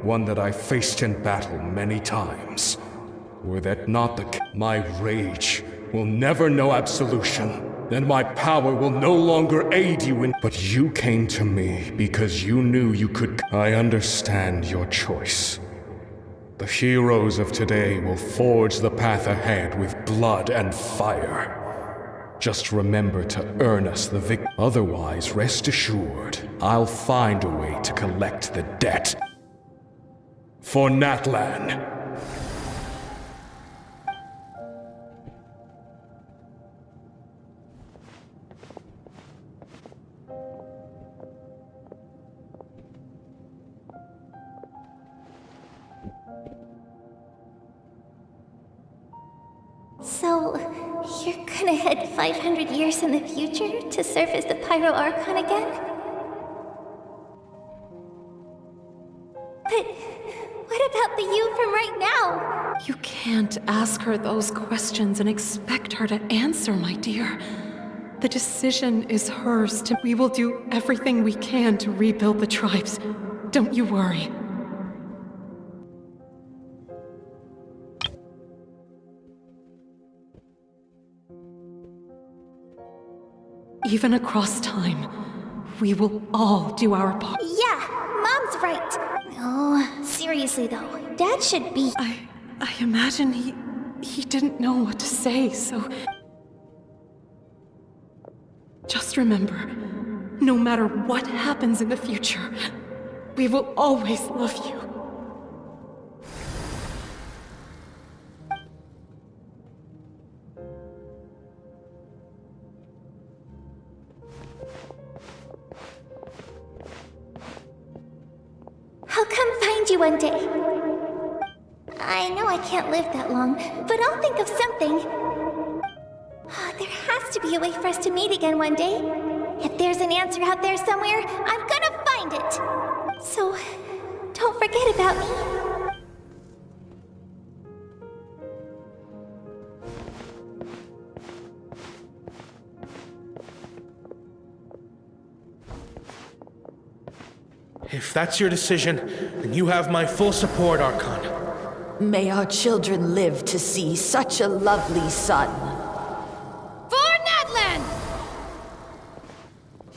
Speaker 17: One that I faced in battle many times. Were that not the case, my rage will never know absolution, and my power will no longer aid you in— But you came to me because you knew you could— I understand your choice. The heroes of today will forge the path ahead with blood and fire. Just remember to earn us the victory. Otherwise, rest assured, I'll find a way to collect the debt. For Natlan.
Speaker 6: So, you're gonna head 500 years in the future to serve as the Pyro Archon again? home!
Speaker 14: You can't ask her those questions and expect her to answer, my dear. The decision is hers to... We will do everything we can to rebuild the tribes. Don't you worry. Even across time, we will all do our part.
Speaker 15: Yeah, Mom's right. Oh, seriously though, Dad should be...
Speaker 14: I imagine he didn't know what to say, so... Just remember, no matter what happens in the future, we will always love you.
Speaker 15: I'll come find you one day. I know I can't live that long, but I'll think of something. There has to be a way for us to meet again one day. If there's an answer out there somewhere, I'm gonna find it. So, don't forget about me.
Speaker 17: If that's your decision, then you have my full support, Archon.
Speaker 18: May our children live to see such a lovely son.
Speaker 7: For Natlan!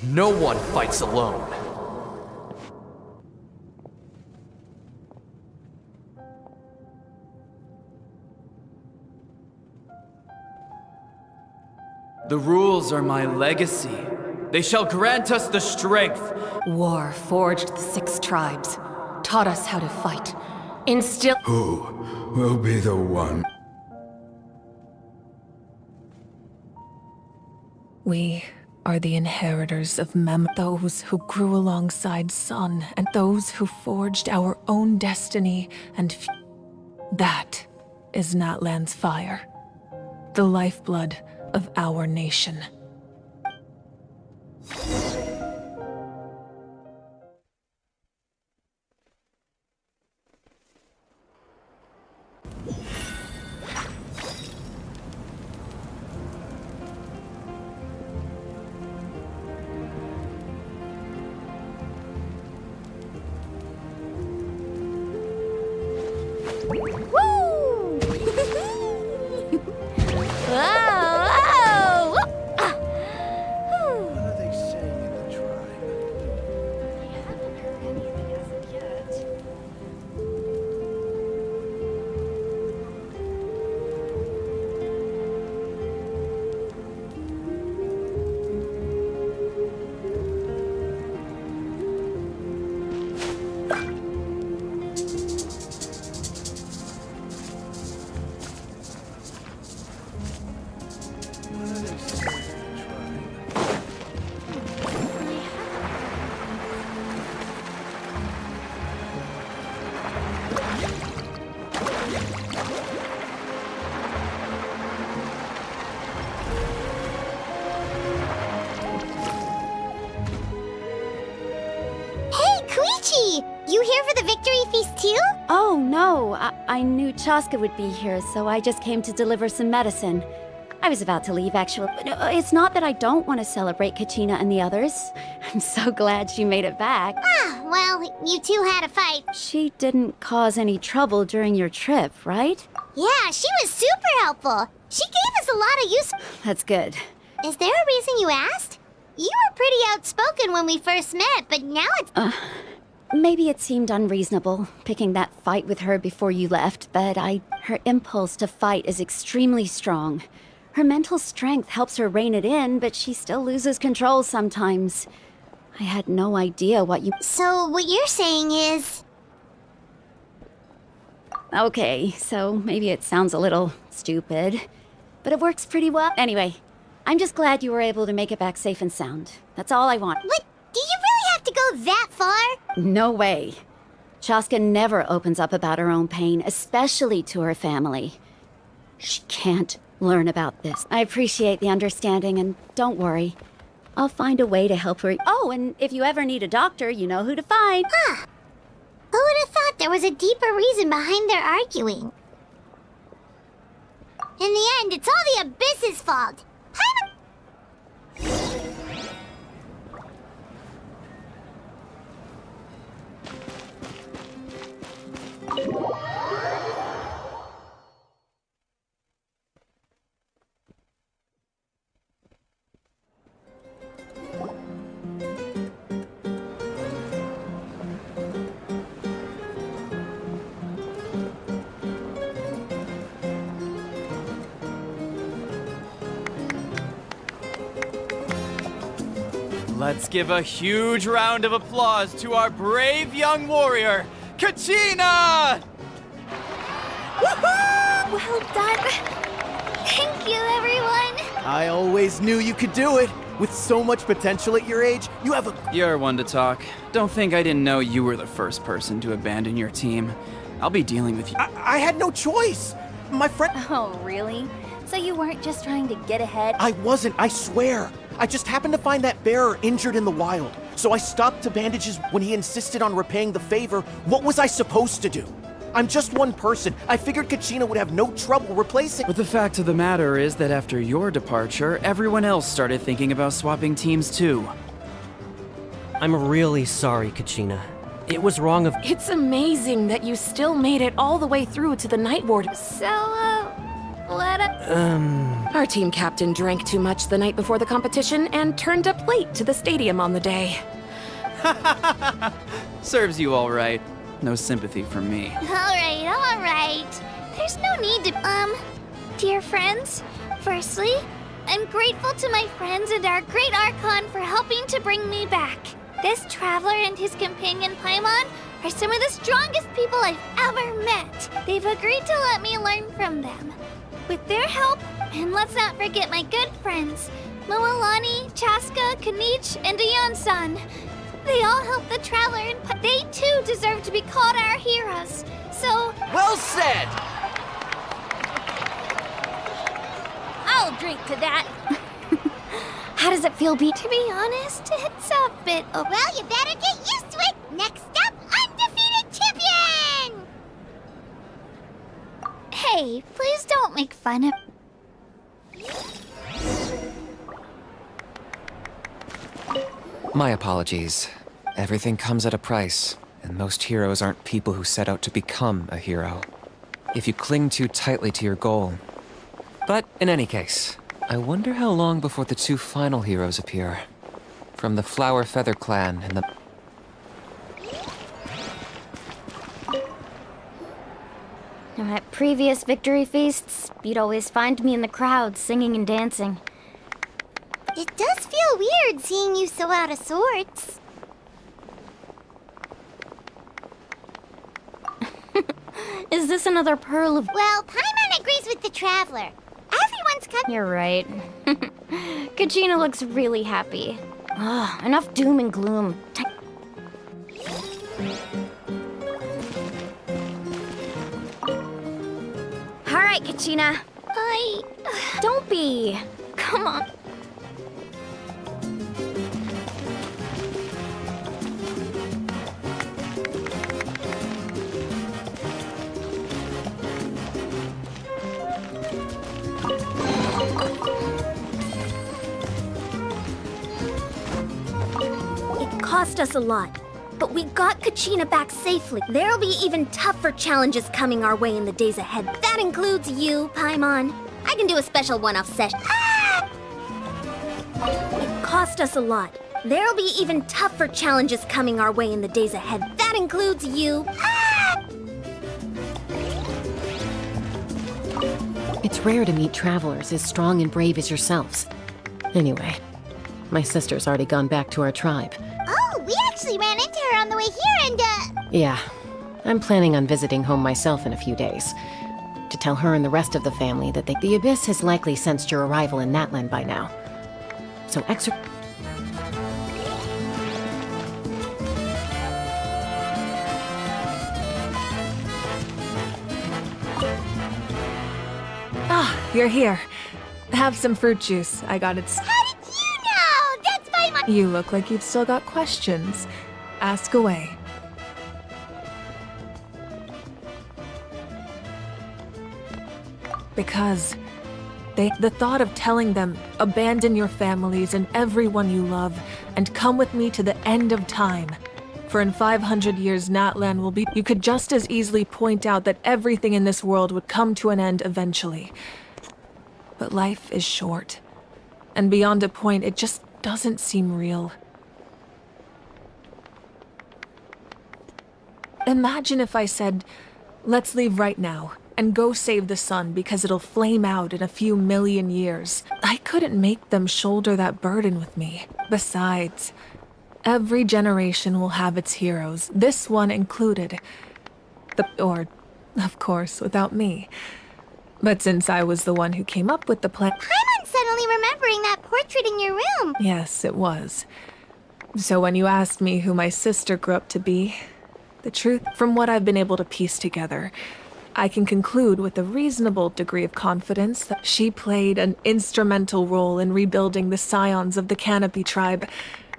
Speaker 3: No one fights alone.
Speaker 19: The rules are my legacy. They shall grant us the strength.
Speaker 14: War forged the 6 tribes, taught us how to fight, instilled...
Speaker 9: Who will be the one?
Speaker 12: We are the inheritors of those who grew alongside Sun, and those who forged our own destiny and... That is Natlan's fire, the lifeblood of our nation.
Speaker 6: You here for the victory feast too?
Speaker 7: Oh, no. I knew Chaska would be here, so I just came to deliver some medicine. I was about to leave, actually. But it's not that I don't want to celebrate Kachina and the others. I'm so glad she made it back.
Speaker 6: Ah, well, you two had a fight.
Speaker 7: She didn't cause any trouble during your trip, right?
Speaker 6: Yeah, she was super helpful. She gave us a lot of use.
Speaker 7: That's good.
Speaker 6: Is there a reason you asked? You were pretty outspoken when we first met, but now it's...
Speaker 7: Maybe it seemed unreasonable, picking that fight with her before you left, but her impulse to fight is extremely strong. Her mental strength helps her rein it in, but she still loses control sometimes. I had no idea what you...
Speaker 6: So what you're saying is...
Speaker 7: Okay, so maybe it sounds a little stupid, but it works pretty well. Anyway, I'm just glad you were able to make it back safe and sound. That's all I want.
Speaker 6: What? Do you really have to go that far?
Speaker 7: No way. Chaska never opens up about her own pain, especially to her family. She can't learn about this. I appreciate the understanding, and don't worry. I'll find a way to help her. Oh, and if you ever need a doctor, you know who to find.
Speaker 6: Huh. Who would have thought there was a deeper reason behind their arguing? In the end, it's all the Abyss's fault.
Speaker 19: Let's give a huge round of applause to our brave young warrior, Kachina!
Speaker 15: Well done. Thank you, everyone.
Speaker 3: I always knew you could do it. With so much potential at your age, you have a...
Speaker 19: You're one to talk. Don't think I didn't know you were the first person to abandon your team. I'll be dealing with you.
Speaker 3: I had no choice. My friend...
Speaker 7: Oh, really? So you weren't just trying to get ahead?
Speaker 3: I wasn't, I swear. I just happened to find that bearer injured in the wild. So I stopped to bandage his... When he insisted on repaying the favor, what was I supposed to do? I'm just one person. I figured Kachina would have no trouble replacing...
Speaker 19: But the fact of the matter is that after your departure, everyone else started thinking about swapping teams too.
Speaker 20: I'm really sorry, Kachina. It was wrong of...
Speaker 8: It's amazing that you still made it all the way through to the Night Ward.
Speaker 15: So, what up?
Speaker 8: Our team captain drank too much the night before the competition and turned up late to the stadium on the day.
Speaker 19: Serves you all right. No sympathy from me.
Speaker 15: All right. There's no need to, dear friends. Firstly, I'm grateful to my friends and our great Archon for helping to bring me back. This traveler and his companion Paimon are some of the strongest people I've ever met. They've agreed to let me learn from them. With their help, and let's not forget my good friends, Moalani, Chaska, Kanich, and Aeon-san. They all helped the traveler, and they too deserve to be called our heroes. So...
Speaker 19: Well said!
Speaker 15: I'll drink to that. How does it feel, To be honest, it's a bit...
Speaker 6: Well, you better get used to it. Next up, undefeated champion!
Speaker 15: Hey, please don't make fun of...
Speaker 21: My apologies. Everything comes at a price, and most heroes aren't people who set out to become a hero. If you cling too tightly to your goal. But in any case, I wonder how long before the two final heroes appear. From the Flower Feather clan and the...
Speaker 1: At previous victory feasts, you'd always find me in the crowd singing and dancing.
Speaker 6: It does feel weird seeing you so out of sorts.
Speaker 1: Is this another pearl of...
Speaker 6: Well, Paimon agrees with the Traveler. Everyone's cut...
Speaker 1: You're right. Kachina looks really happy. Ugh, enough doom and gloom. All right, Kachina. Don't be. Come on.
Speaker 15: It cost us a lot, but we got Kachina back safely. There'll be even tougher challenges coming our way in the days ahead. That includes you, Paimon. I can do a special one-off session. Ah! It cost us a lot. There'll be even tougher challenges coming our way in the days ahead. That includes you. Ah!
Speaker 2: It's rare to meet travelers as strong and brave as yourselves. Anyway, my sister's already gone back to our tribe.
Speaker 6: Oh, we actually ran into her on the way here and,
Speaker 2: Yeah, I'm planning on visiting home myself in a few days. To tell her and the rest of the family that the Abyss has likely sensed your arrival in Natlan by now. So
Speaker 12: You're here. Have some fruit juice. I got it.
Speaker 6: How did you know? That's my...
Speaker 12: You look like you've still got questions. Ask away. Because The thought of telling them, abandon your families and everyone you love, and come with me to the end of time. For in 500 years, Natlan will be. You could just as easily point out that everything in this world would come to an end eventually. But life is short. And beyond a point, it just doesn't seem real. Imagine if I said, let's leave right now and go save the sun because it'll flame out in a few million years. I couldn't make them shoulder that burden with me. Besides, every generation will have its heroes, this one included. Or, of course, without me. But since I was the one who came up with the plan—
Speaker 6: I'm suddenly remembering that portrait in your room.
Speaker 12: Yes, it was. So when you asked me who my sister grew up to be, the truth, from what I've been able to piece together, I can conclude with a reasonable degree of confidence that she played an instrumental role in rebuilding the scions of the Canopy tribe,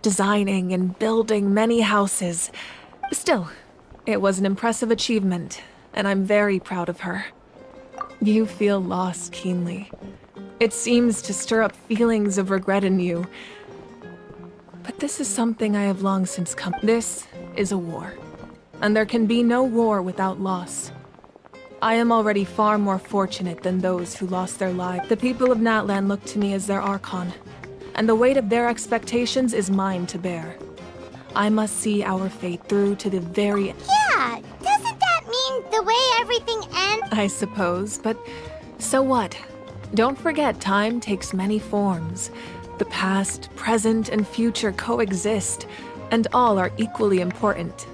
Speaker 12: designing and building many houses. Still, it was an impressive achievement, and I'm very proud of her. You feel loss keenly. It seems to stir up feelings of regret in you. But this is something I have long since come. This is a war, and there can be no war without loss. I am already far more fortunate than those who lost their lives. The people of Natlan look to me as their Archon, and the weight of their expectations is mine to bear. I must see our fate through to the very end.
Speaker 6: Yeah, doesn't that mean the way everything ends?
Speaker 12: I suppose, but so what? Don't forget, time takes many forms. The past, present, and future coexist, and all are equally important.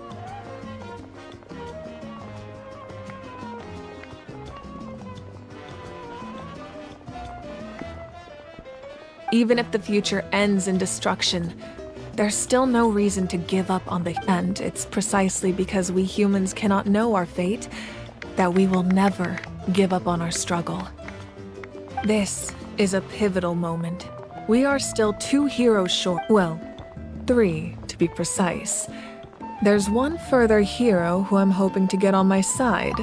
Speaker 12: Even if the future ends in destruction, there's still no reason to give up on the end. It's precisely because we humans cannot know our fate that we will never give up on our struggle. This is a pivotal moment. We are still 2 heroes short. Well, 3 to be precise. There's one further hero who I'm hoping to get on my side.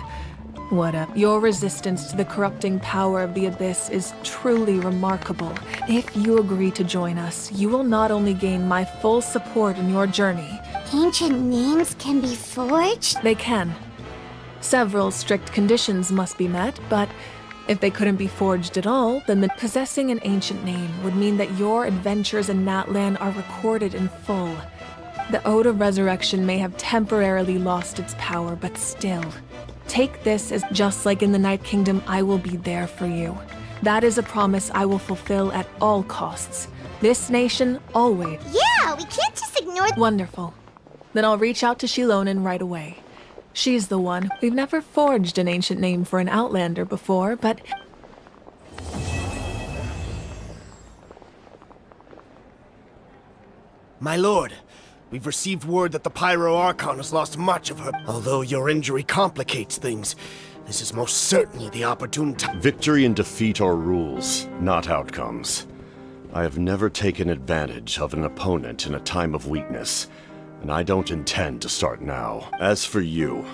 Speaker 12: Your resistance to the corrupting power of the Abyss is truly remarkable. If you agree to join us, you will not only gain my full support in your journey.
Speaker 6: Ancient names can be forged?
Speaker 12: They can. Several strict conditions must be met, but if they couldn't be forged at all, then possessing an ancient name would mean that your adventures in Natlan are recorded in full. The Ode of Resurrection may have temporarily lost its power, but still. Take this as just like in the Night Kingdom, I will be there for you. That is a promise I will fulfill at all costs. This nation, always.
Speaker 6: Yeah, we can't just ignore—
Speaker 12: Wonderful. Then I'll reach out to Shilonen right away. She's the one. We've never forged an ancient name for an Outlander before, but—
Speaker 5: My lord, we've received word that the Pyro Archon has lost much of her. Although your injury complicates things, this is most certainly the opportune time.
Speaker 22: Victory and defeat are rules, not outcomes. I have never taken advantage of an opponent in a time of weakness, and I don't intend to start now. As for you,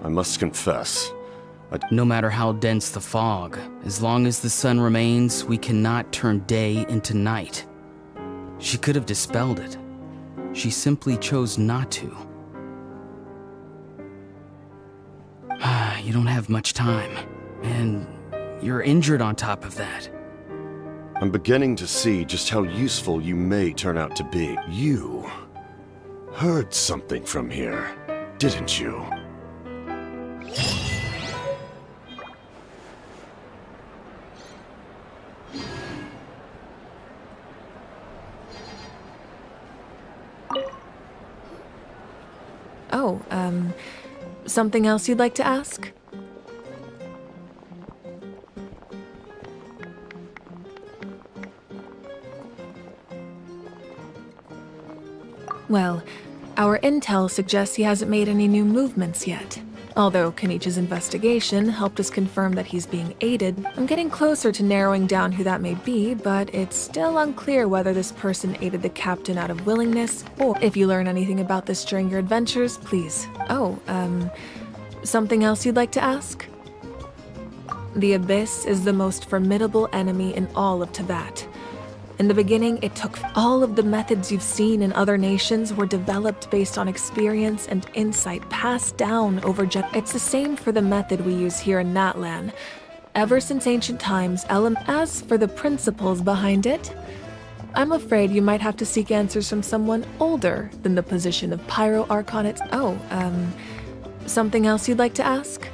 Speaker 22: I must confess,
Speaker 23: No matter how dense the fog, as long as the sun remains, we cannot turn day into night. She could have dispelled it. She simply chose not to. You don't have much time, and you're injured on top of that.
Speaker 22: I'm beginning to see just how useful you may turn out to be. You heard something from here, didn't you?
Speaker 12: Oh, something else you'd like to ask? Well, our intel suggests he hasn't made any new movements yet. Although Kenichi's investigation helped us confirm that he's being aided, I'm getting closer to narrowing down who that may be, but it's still unclear whether this person aided the captain out of willingness, or if you learn anything about this during your adventures, please. Oh, something else you'd like to ask? The Abyss is the most formidable enemy in all of Teyvat. In the beginning, it took all of the methods you've seen in other nations were developed based on experience and insight passed down over It's the same for the method we use here in Natlan. Ever since ancient times, as for the principles behind it, I'm afraid you might have to seek answers from someone older than the position of Pyro Archonate. Something else you'd like to ask?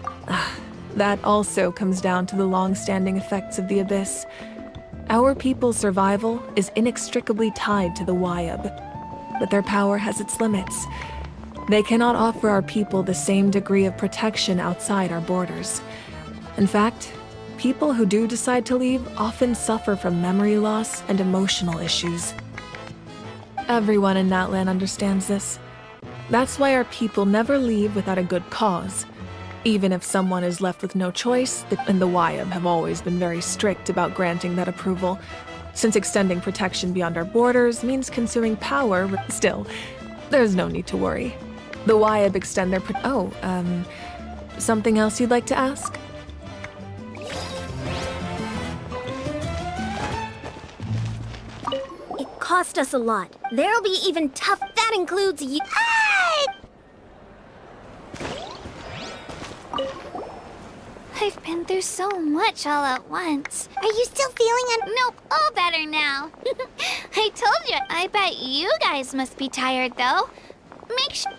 Speaker 12: That also comes down to the long-standing effects of the Abyss. Our people's survival is inextricably tied to the Wyab, but their power has its limits. They cannot offer our people the same degree of protection outside our borders. In fact, people who do decide to leave often suffer from memory loss and emotional issues. Everyone in Natlan understands this. That's why our people never leave without a good cause. Even if someone is left with no choice, and the Wyab have always been very strict about granting that approval, since extending protection beyond our borders means consuming power. Still, there's no need to worry. The Wyab extend their something else you'd like to ask?
Speaker 6: It cost us a lot. There'll be even tough. That includes you.
Speaker 15: I've been through so much all at once. Are you still feeling
Speaker 6: Nope, all better now.
Speaker 15: I told you. I bet you guys must be tired, though. Make sure...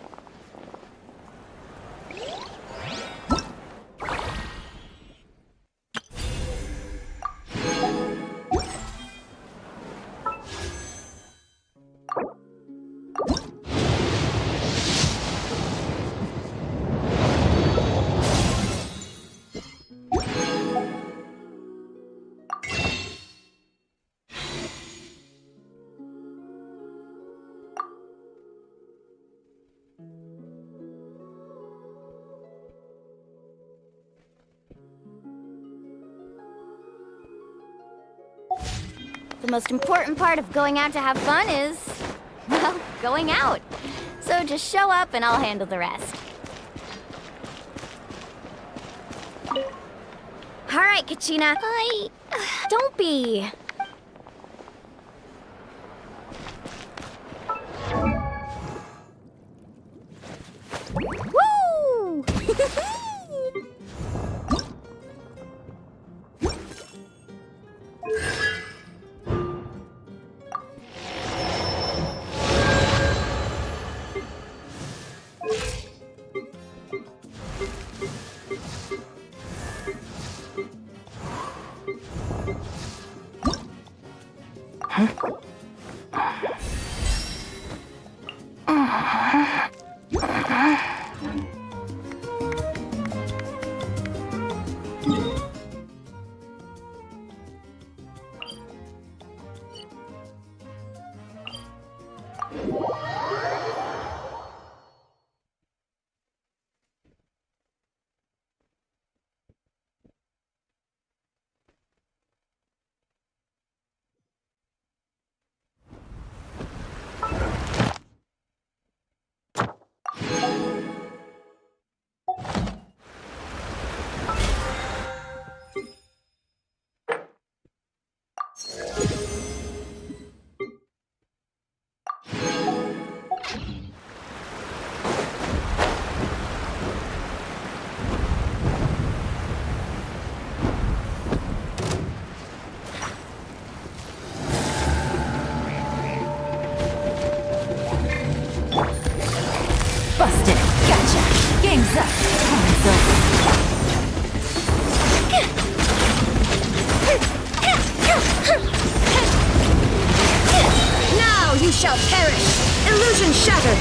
Speaker 1: The most important part of going out to have fun is, well, going out. So just show up and I'll handle the rest. All right, Kachina. Don't be. Woo!
Speaker 18: Busted. Gotcha. Game's up. Time's over.
Speaker 10: Now you shall perish. Illusion shattered.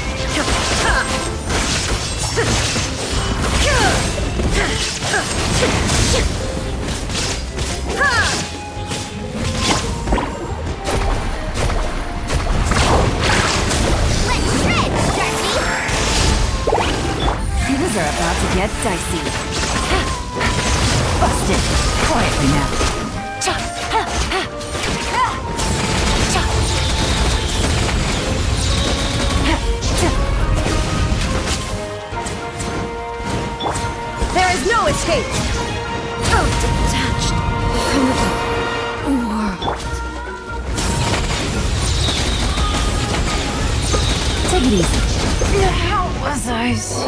Speaker 18: Things are about to get dicey. Busted. Quietly now.
Speaker 10: There is no escape.
Speaker 18: Oh,
Speaker 2: easy.
Speaker 10: How was I so...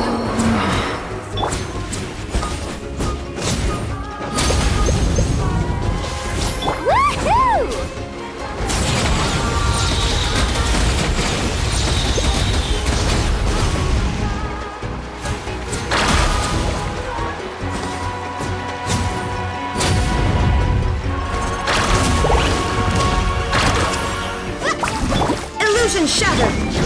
Speaker 10: Illusion shattered!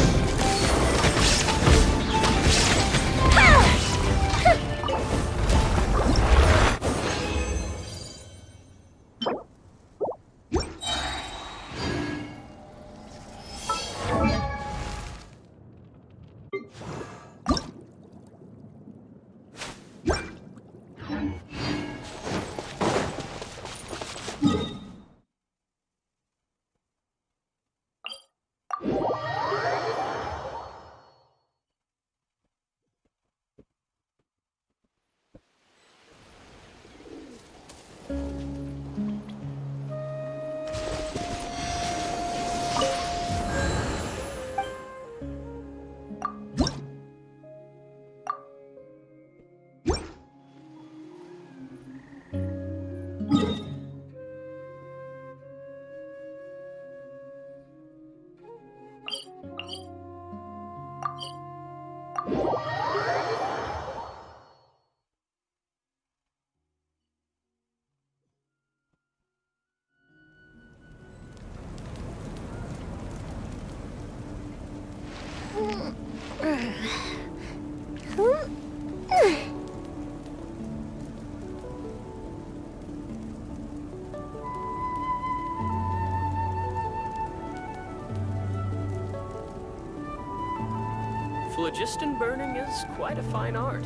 Speaker 4: Phlogiston burning is quite a fine art.